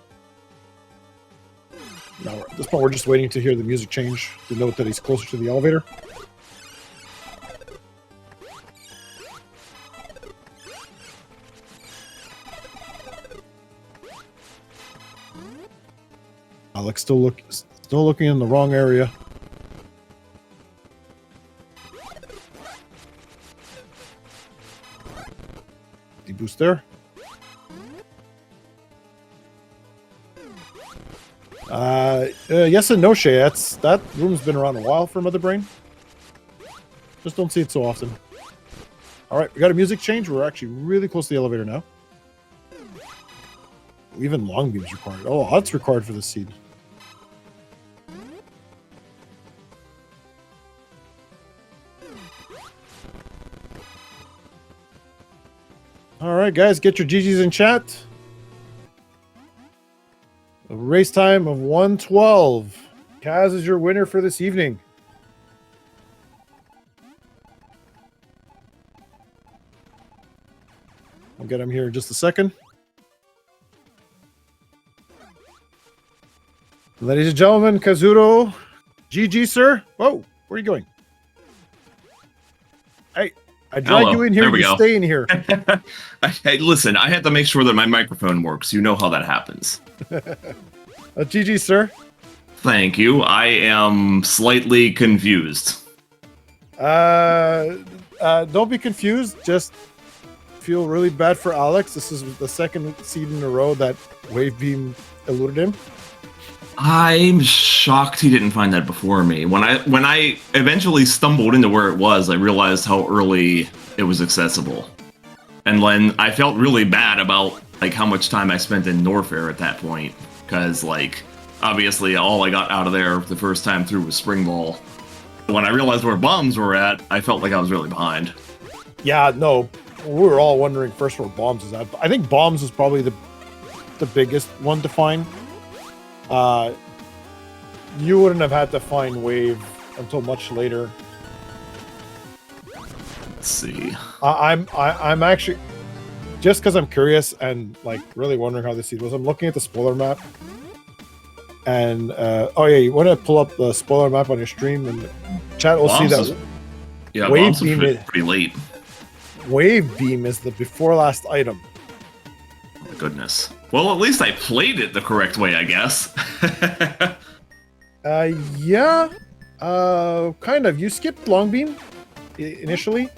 Now, at this point, we're just waiting to hear the music change to note that he's closer to the elevator. Alex still looking in the wrong area. Boost there. Yes and no, Shay. That room's been around a while for Mother Brain. Just don't see it so often. All right, we got a music change. We're actually really close to the elevator now. Even long beams required. Oh, that's required for the seed. All right, guys, get your GGs in chat. A race time of 1:12. Kaz is your winner for this evening. I'll get him here in just a second. Ladies and gentlemen, Kazuto, GG, sir. Whoa, where are you going? Hey. I dragged you in here, you stay in here. Hey, listen, I had to make sure that my microphone works. You know how that happens. GG, sir. Thank you. I am slightly confused. Don't be confused. Just feel really bad for Alex. This is the second seed in a row that Wave Beam eluded him. I'm shocked he didn't find that before me. When I eventually stumbled into where it was, I realized how early it was accessible. And then I felt really bad about like how much time I spent in Norfair at that point. Because like obviously all I got out of there the first time through was Spring Ball. When I realized where bombs were at, I felt like I was really behind. Yeah, no. We were all wondering first where bombs is at. I think bombs is probably the biggest one to find. You wouldn't have had to find Wave until much later. Let's see. I'm actually just because I'm curious and like really wondering how this seed was. I'm looking at the spoiler map, and oh yeah, you want to pull up the spoiler map on your stream and chat will see that. Yeah, Wave Beam is pretty late. Wave Beam is the before last item. Oh my goodness. Well, at least I played it the correct way, I guess. Yeah. Kind of. You skipped Long Beam initially.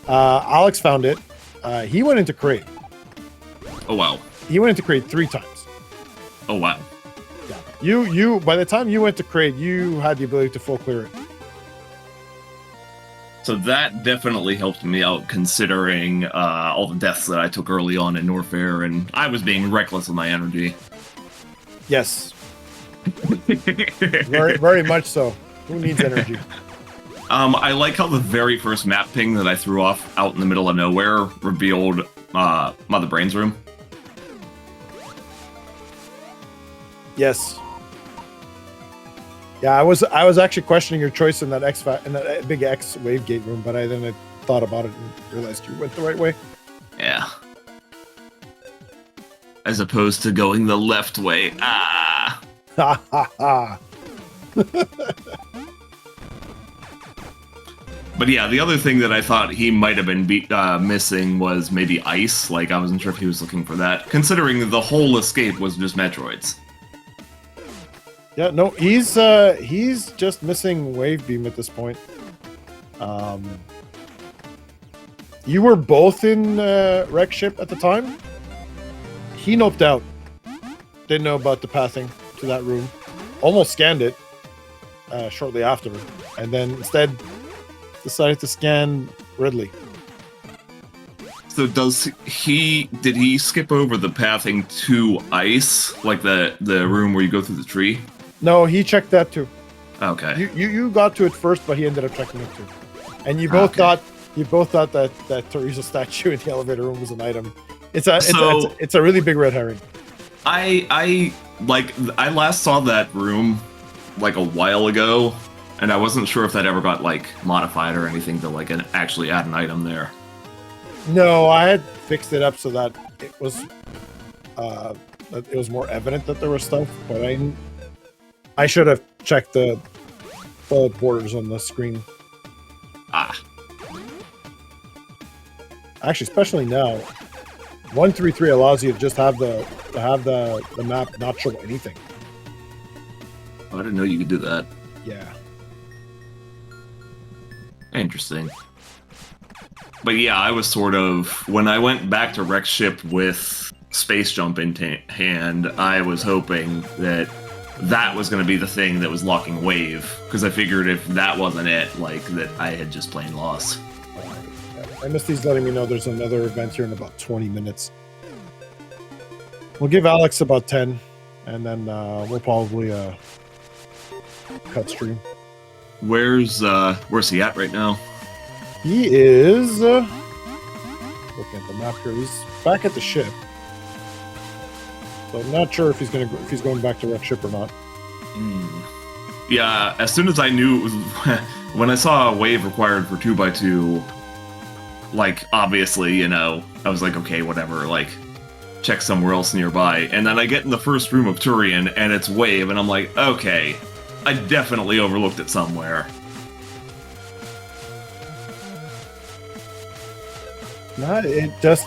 Alex found it. He went into crate. Oh, wow. He went into crate 3 times. Oh, wow. Yeah. You, by the time you went to crate, you had the ability to full clear it. So that definitely helped me out, considering all the deaths that I took early on in Norfair, and I was being reckless with my energy. Yes. Very, very much so. Who needs energy? I like how the very first map ping that I threw off out in the middle of nowhere revealed Mother Brain's room. Yes. Yeah, I was actually questioning your choice in that big X wave gate room, but then I thought about it and realized you went the right way. Yeah. As opposed to going the left way. Ah. Ha ha ha. But yeah, the other thing that I thought he might have been missing was maybe ice. Like, I wasn't sure if he was looking for that, considering the whole escape was just Metroids. Yeah, no, he's just missing wave beam at this point. You were both in wreck ship at the time. He noped out. Didn't know about the pathing to that room. Almost scanned it shortly after, and then instead decided to scan Ridley. So did he skip over the pathing to ice, like the room where you go through the tree? No, he checked that too. Okay. You got to it first, but he ended up checking it too. And you both thought that Teresa statue in the elevator room was an item. It's a really big red herring. I last saw that room like a while ago, and I wasn't sure if that ever got like modified or anything to like actually add an item there. No, I had fixed it up so that it was more evident that there was stuff, but I should have checked the borders on the screen. Actually, especially now, 133 allows you to just have the map not show anything. Oh, I didn't know you could do that. Yeah. Interesting. But yeah, I was sort of, when I went back to Wreck Ship with Space Jump in hand, I was hoping that was going to be the thing that was locking Wave, because I figured if that wasn't it, like, that I had just plain lost. MSD's letting me know there's another event here in about 20 minutes. We'll give Alex about 10, and then we'll probably cut stream. Where's he at right now? He is looking at the map here. He's back at the ship, so I'm not sure if he's going back to Wreck Ship or not. Yeah, as soon as I knew it was when I saw a wave required for 2x2, like obviously, you know, I was like, okay, whatever, like check somewhere else nearby. And then I get in the first room of Turian and it's wave, and I'm like, okay, I definitely overlooked it somewhere. No, it just.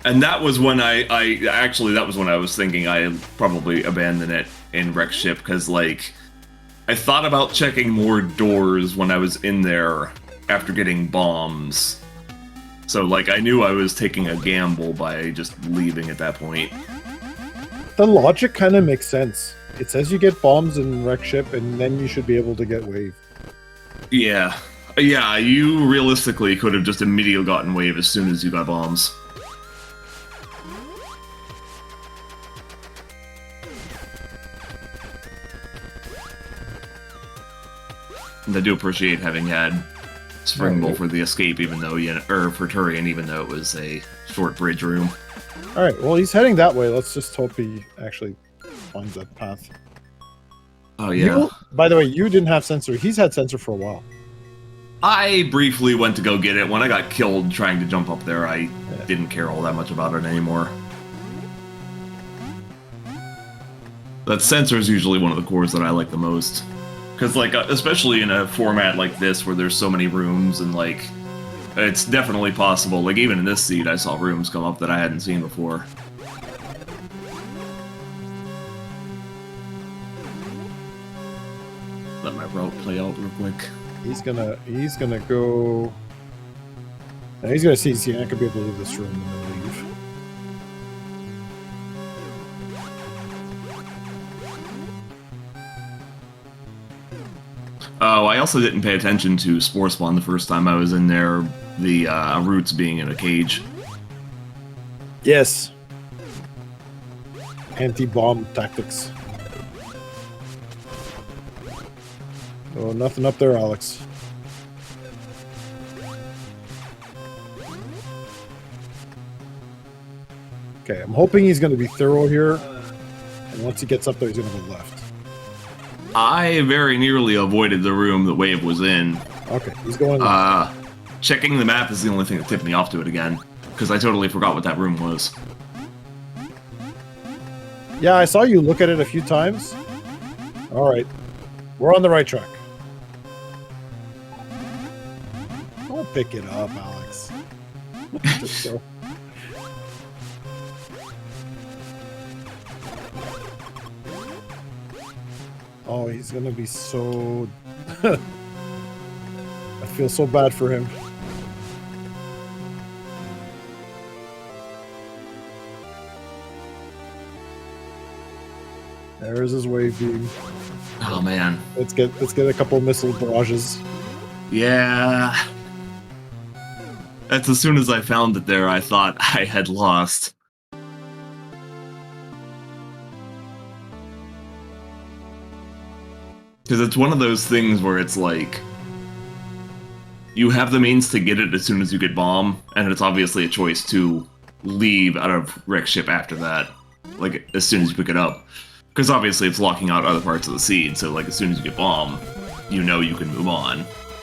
And that was when that was when I was thinking I had probably abandoned it in Wreck Ship, because like I thought about checking more doors when I was in there after getting bombs. So like I knew I was taking a gamble by just leaving at that point. The logic kind of makes sense. It says you get bombs in Wreck Ship, and then you should be able to get wave. Yeah. Yeah, you realistically could have just immediately gotten wave as soon as you got bombs. And I do appreciate having had Springbolt for the escape, even though for Turian, even though it was a short bridge room. All right, well, he's heading that way. Let's just hope he actually finds that path. Oh yeah. By the way, you didn't have sensor. He's had sensor for a while. I briefly went to go get it. When I got killed trying to jump up there, I didn't care all that much about it anymore. That sensor is usually one of the cores that I like the most. Because, like, especially in a format like this where there's so many rooms and, like, it's definitely possible. Like, even in this seed, I saw rooms come up that I hadn't seen before. Let my route play out real quick. He's gonna go. Now he's gonna see I could be able to leave this room and then leave. Oh, I also didn't pay attention to Spore Spawn the first time I was in there, the roots being in a cage. Yes. Anti-bomb tactics. Oh, nothing up there, Alex. Okay, I'm hoping he's going to be thorough here. And once he gets up there, he's going to go left. I very nearly avoided the room that Wave was in. Okay, he's going left. Checking the map is the only thing that tipped me off to it again, because I totally forgot what that room was. Yeah, I saw you look at it a few times. All right. We're on the right track. Don't pick it up, Alex. Just go. Oh, he's gonna be so... I feel so bad for him. There's his wave beam. Oh man. Let's get a couple missile barrages. Yeah. That's as soon as I found it there, I thought I had lost. Because it's one of those things where it's like, you have the means to get it as soon as you get bomb, and it's obviously a choice to leave out of wreck ship after that, like as soon as you pick it up. Because obviously it's locking out other parts of the seed, so like as soon as you get bomb, you know you can move on.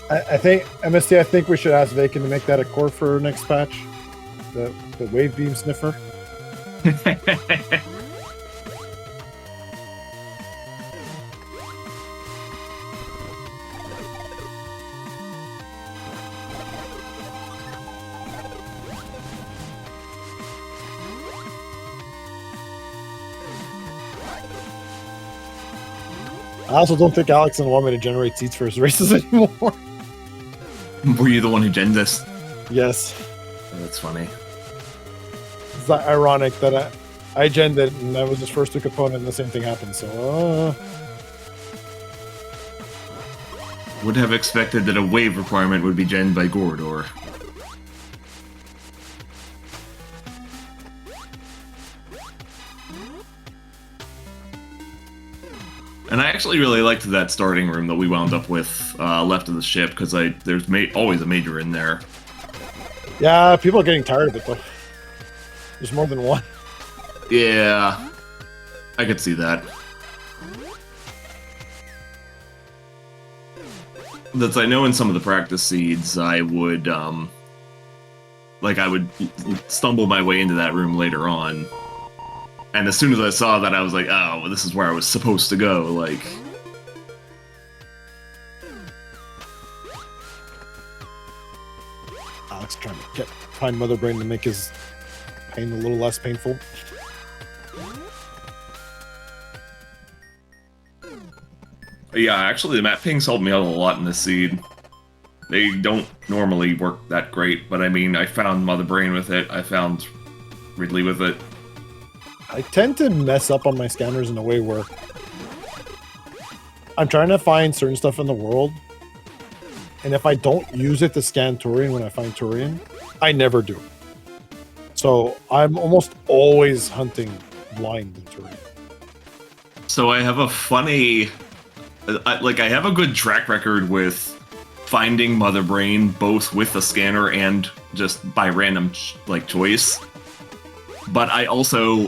I think, MST, I think we should ask Vacan to make that a core for next patch. The wave beam sniffer. I also don't think Alex doesn't want me to generate seeds for his races anymore. Were you the one who genned this? Yes. Oh, that's funny. It's ironic that I genned it and I was his first 2 component and the same thing happened, so... Would have expected that a wave requirement would be genned by Gorodor. And I actually really liked that starting room that we wound up with left of the ship, because there's always a major in there. Yeah, people are getting tired of it, though. There's more than one. Yeah, I could see that. I know in some of the practice seeds, I would stumble my way into that room later on. And as soon as I saw that, I was like, oh, well, this is where I was supposed to go, like... Alex trying to find Mother Brain to make his pain a little less painful. Yeah, actually, the map pings helped me out a lot in this seed. They don't normally work that great, but I mean, I found Mother Brain with it, I found Ridley with it. I tend to mess up on my scanners in a way where I'm trying to find certain stuff in the world, and if I don't use it to scan Turian when I find Turian, I never do. So I'm almost always hunting blind in Turian. So I have a funny... I have a good track record with finding Mother Brain, both with the scanner and just by random, choice. But I also,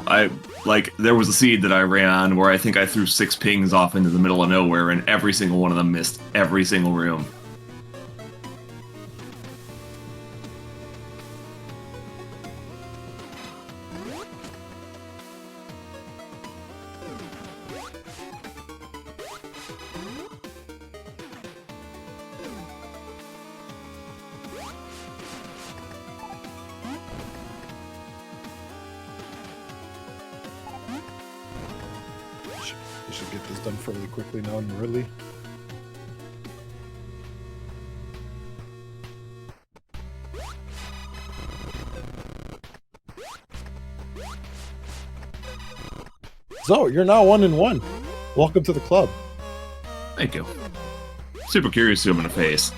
there was a seed that I ran where I think I threw 6 pings off into the middle of nowhere, and every single one of them missed every single room. I should get this done fairly quickly now and early. So, you're now 1-1. Welcome to the club. Thank you. Super curious who I'm going to face.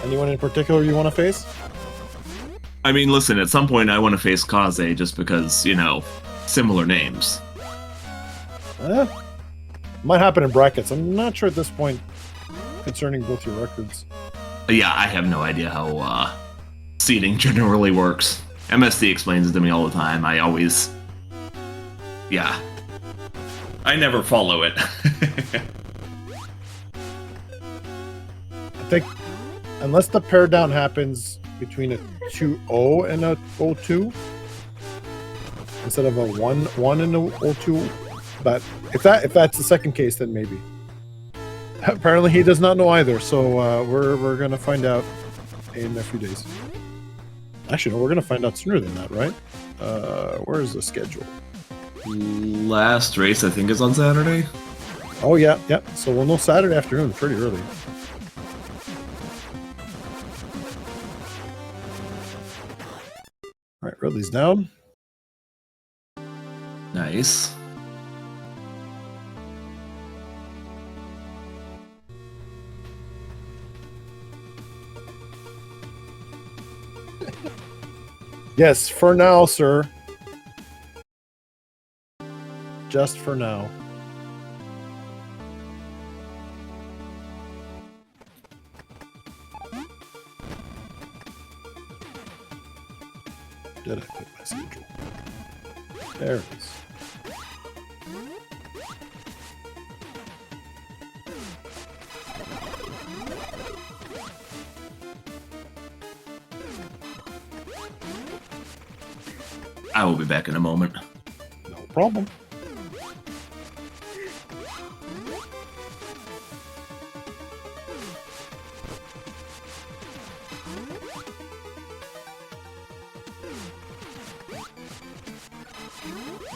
Anyone in particular you want to face? I mean, listen, at some point I want to face Kaze just because, similar names. Might happen in brackets. I'm not sure at this point concerning both your records. Yeah, I have no idea how seeding generally works. MSD explains it to me all the time. I always... Yeah. I never follow it. I think, unless the pair down happens between a 2-0 and a 0-2, instead of a 1 and a O2. But if that's the second case, then maybe. Apparently, he does not know either. So we're gonna find out in a few days. Actually, no, we're gonna find out sooner than that, right? Where is the schedule? Last race, I think, is on Saturday. Oh yeah. So we'll know Saturday afternoon, pretty early. All right, Ridley's down. Nice. Yes, for now, sir. Just for now. Did I put my schedule? There it is. I will be back in a moment. No problem.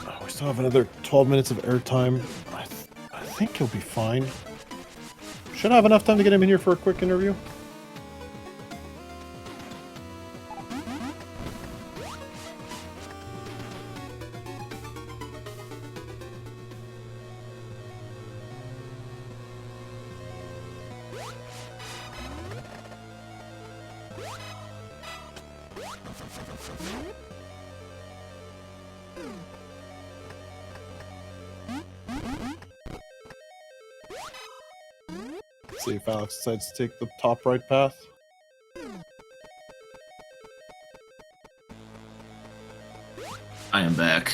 Oh, we still have another 12 minutes of airtime. I think he'll be fine. Should I have enough time to get him in here for a quick interview? Let's see if Alex decides to take the top right path. I am back.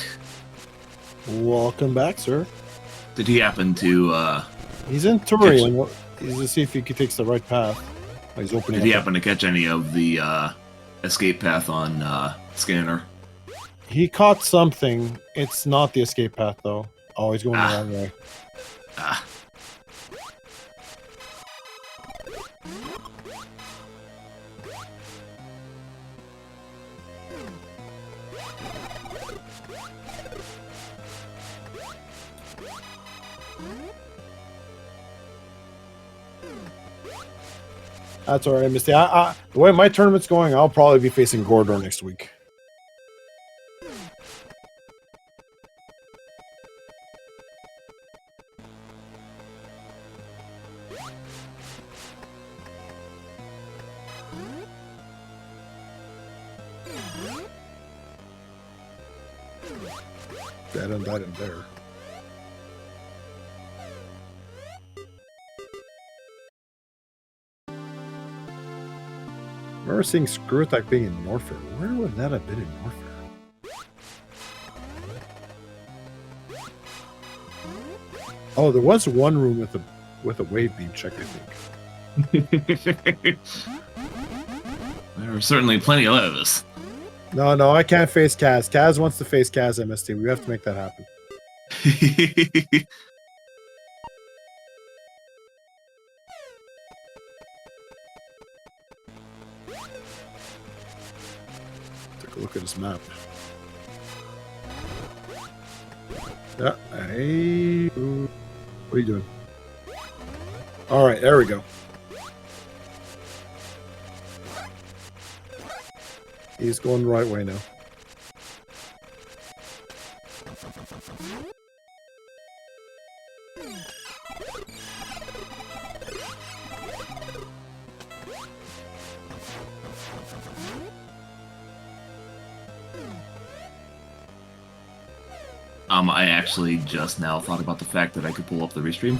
Welcome back, sir. Did he happen to, He's in Turian. He's to see if he takes the right path. Oh, he's opening. did he happen to catch any of the, escape path on, scanner? He caught something. It's not the escape path, though. Oh, he's going the wrong way. Ah. That's all right, Misty. The way my tournament's going, I'll probably be facing Gordor next week. That and that and there. I remember seeing Screw Attack being in Norfair. Where would that have been in Norfair? Oh, there was one room with a wave beam check, I think. There are certainly plenty of those. No, I can't face Kaz. Kaz wants to face Kaz MST. We have to make that happen. Take a look at his map. Yeah, hey, what are you doing? All right, there we go. He's going the right way now. I actually just now thought about the fact that I could pull up the restream.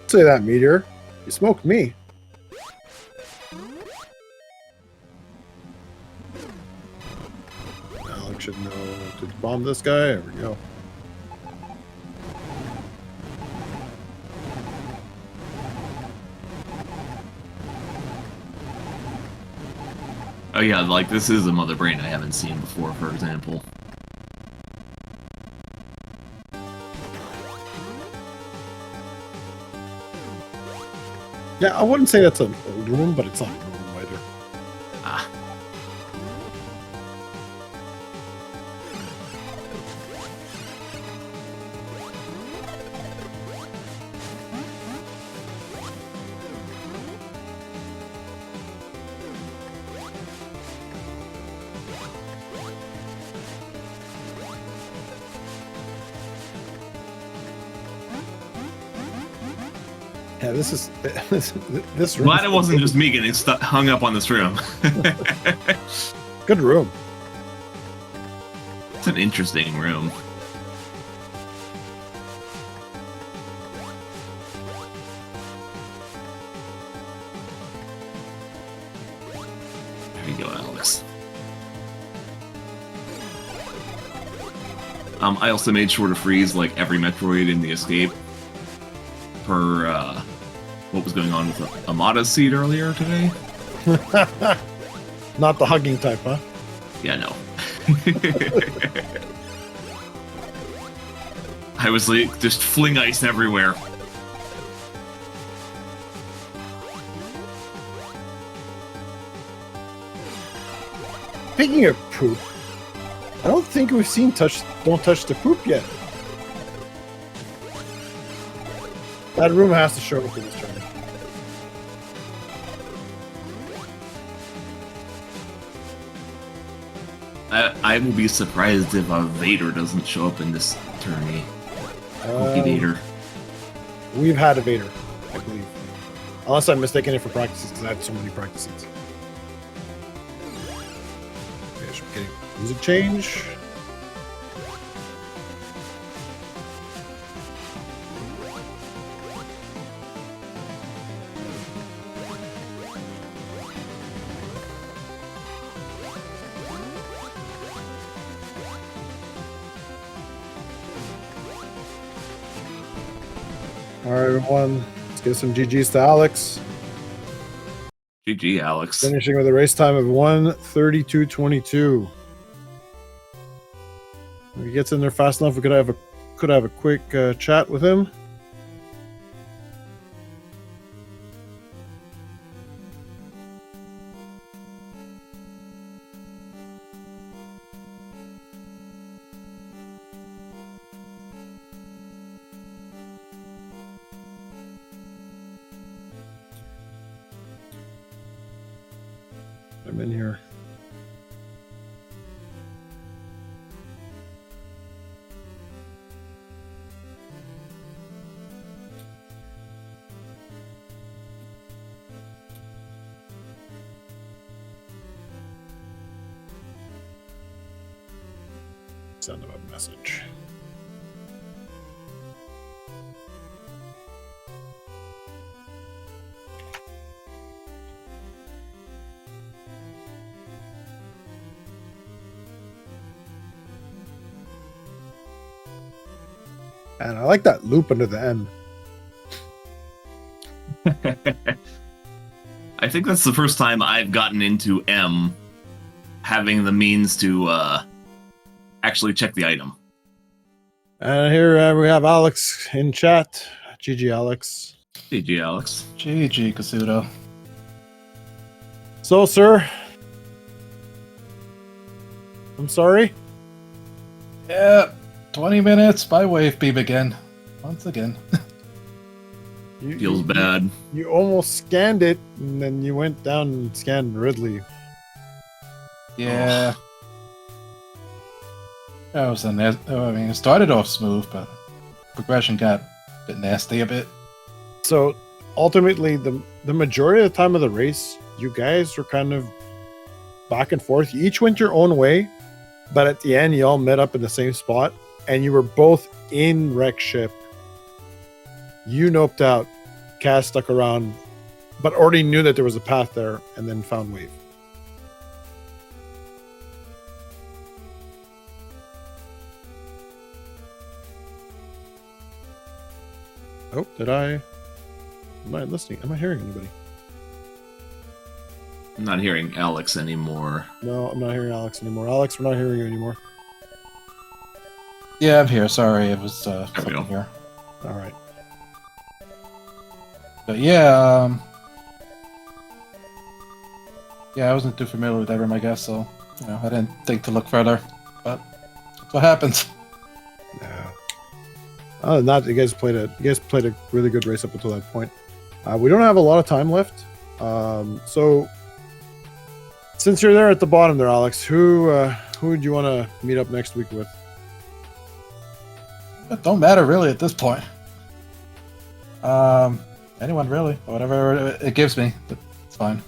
Say that, Meteor. You smoked me. Alex should know to bomb this guy. There we go. Oh yeah, like this is a Mother Brain I haven't seen before, for example. Yeah, I wouldn't say that's an old room, but it's not a new room either. Ah. Yeah, this is this room. Glad it wasn't just me getting hung up on this room. Good room. It's an interesting room. There you go, Alex. I also made sure to freeze like every Metroid in the escape per what was going on with Amada's seed earlier today. Not the hugging type, huh? Yeah, no. I was like just fling ice everywhere. Speaking of poop, I don't think we've seen Don't Touch the Poop yet. That room has to show up in this tournament. I will be surprised if Vader doesn't show up in this tourney. Vader. We've had a Vader, I believe. Unless I'm mistaken it for practices, because I have so many practices. Okay, so we're getting music change. All right, everyone. Let's give some GGs to Alex. GG, Alex. Finishing with a race time of 1:32.22. If he gets in there fast enough, we could have a quick chat with him. I'm in here. Send him a message. And I like that loop under the M. I think that's the first time I've gotten into M having the means to actually check the item. And here we have Alex in chat. GG, Alex. GG, Alex. GG, Kazuto. So, sir, I'm sorry. Yeah, 20 minutes by wave beam again. Once again. Feels bad. You almost scanned it, and then you went down and scanned Ridley. Yeah. That was it started off smooth, but progression got a bit nasty a bit. So, ultimately, the majority of the time of the race, you guys were kind of back and forth. You each went your own way, but at the end, you all met up in the same spot, and you were both in wreck ship. You noped out. Kaz stuck around, but already knew that there was a path there, and then found Wave. Oh, did I? Am I listening? Am I hearing anybody? I'm not hearing Alex anymore. No, I'm not hearing Alex anymore. Alex, we're not hearing you anymore. Yeah, I'm here. Sorry, it was something go. here. All right. But yeah, I wasn't too familiar with Evrim, I guess, so I didn't think to look further. But that's what happens. Yeah. Other than that, you guys played a really good race up until that point. We don't have a lot of time left, so since you're there at the bottom there, Alex, who do you want to meet up next week with? It don't matter really at this point. Anyone really, whatever it gives me, it's fine.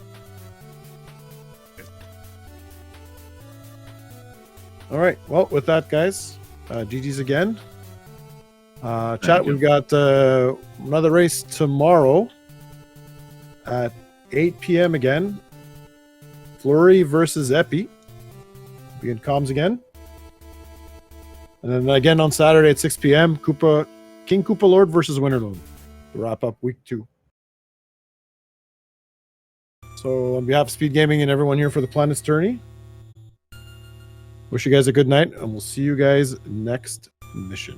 All right. Well, with that, guys, GG's again. Chat, Thank you. we've got another race tomorrow at 8 p.m. again. Flurry versus Epi. Be in comms again. And then again on Saturday at 6 p.m. King Koopa Lord versus Winterlune to wrap up week 2. So on behalf of Speed Gaming and everyone here for the Planet's Tourney, wish you guys a good night, and we'll see you guys next mission.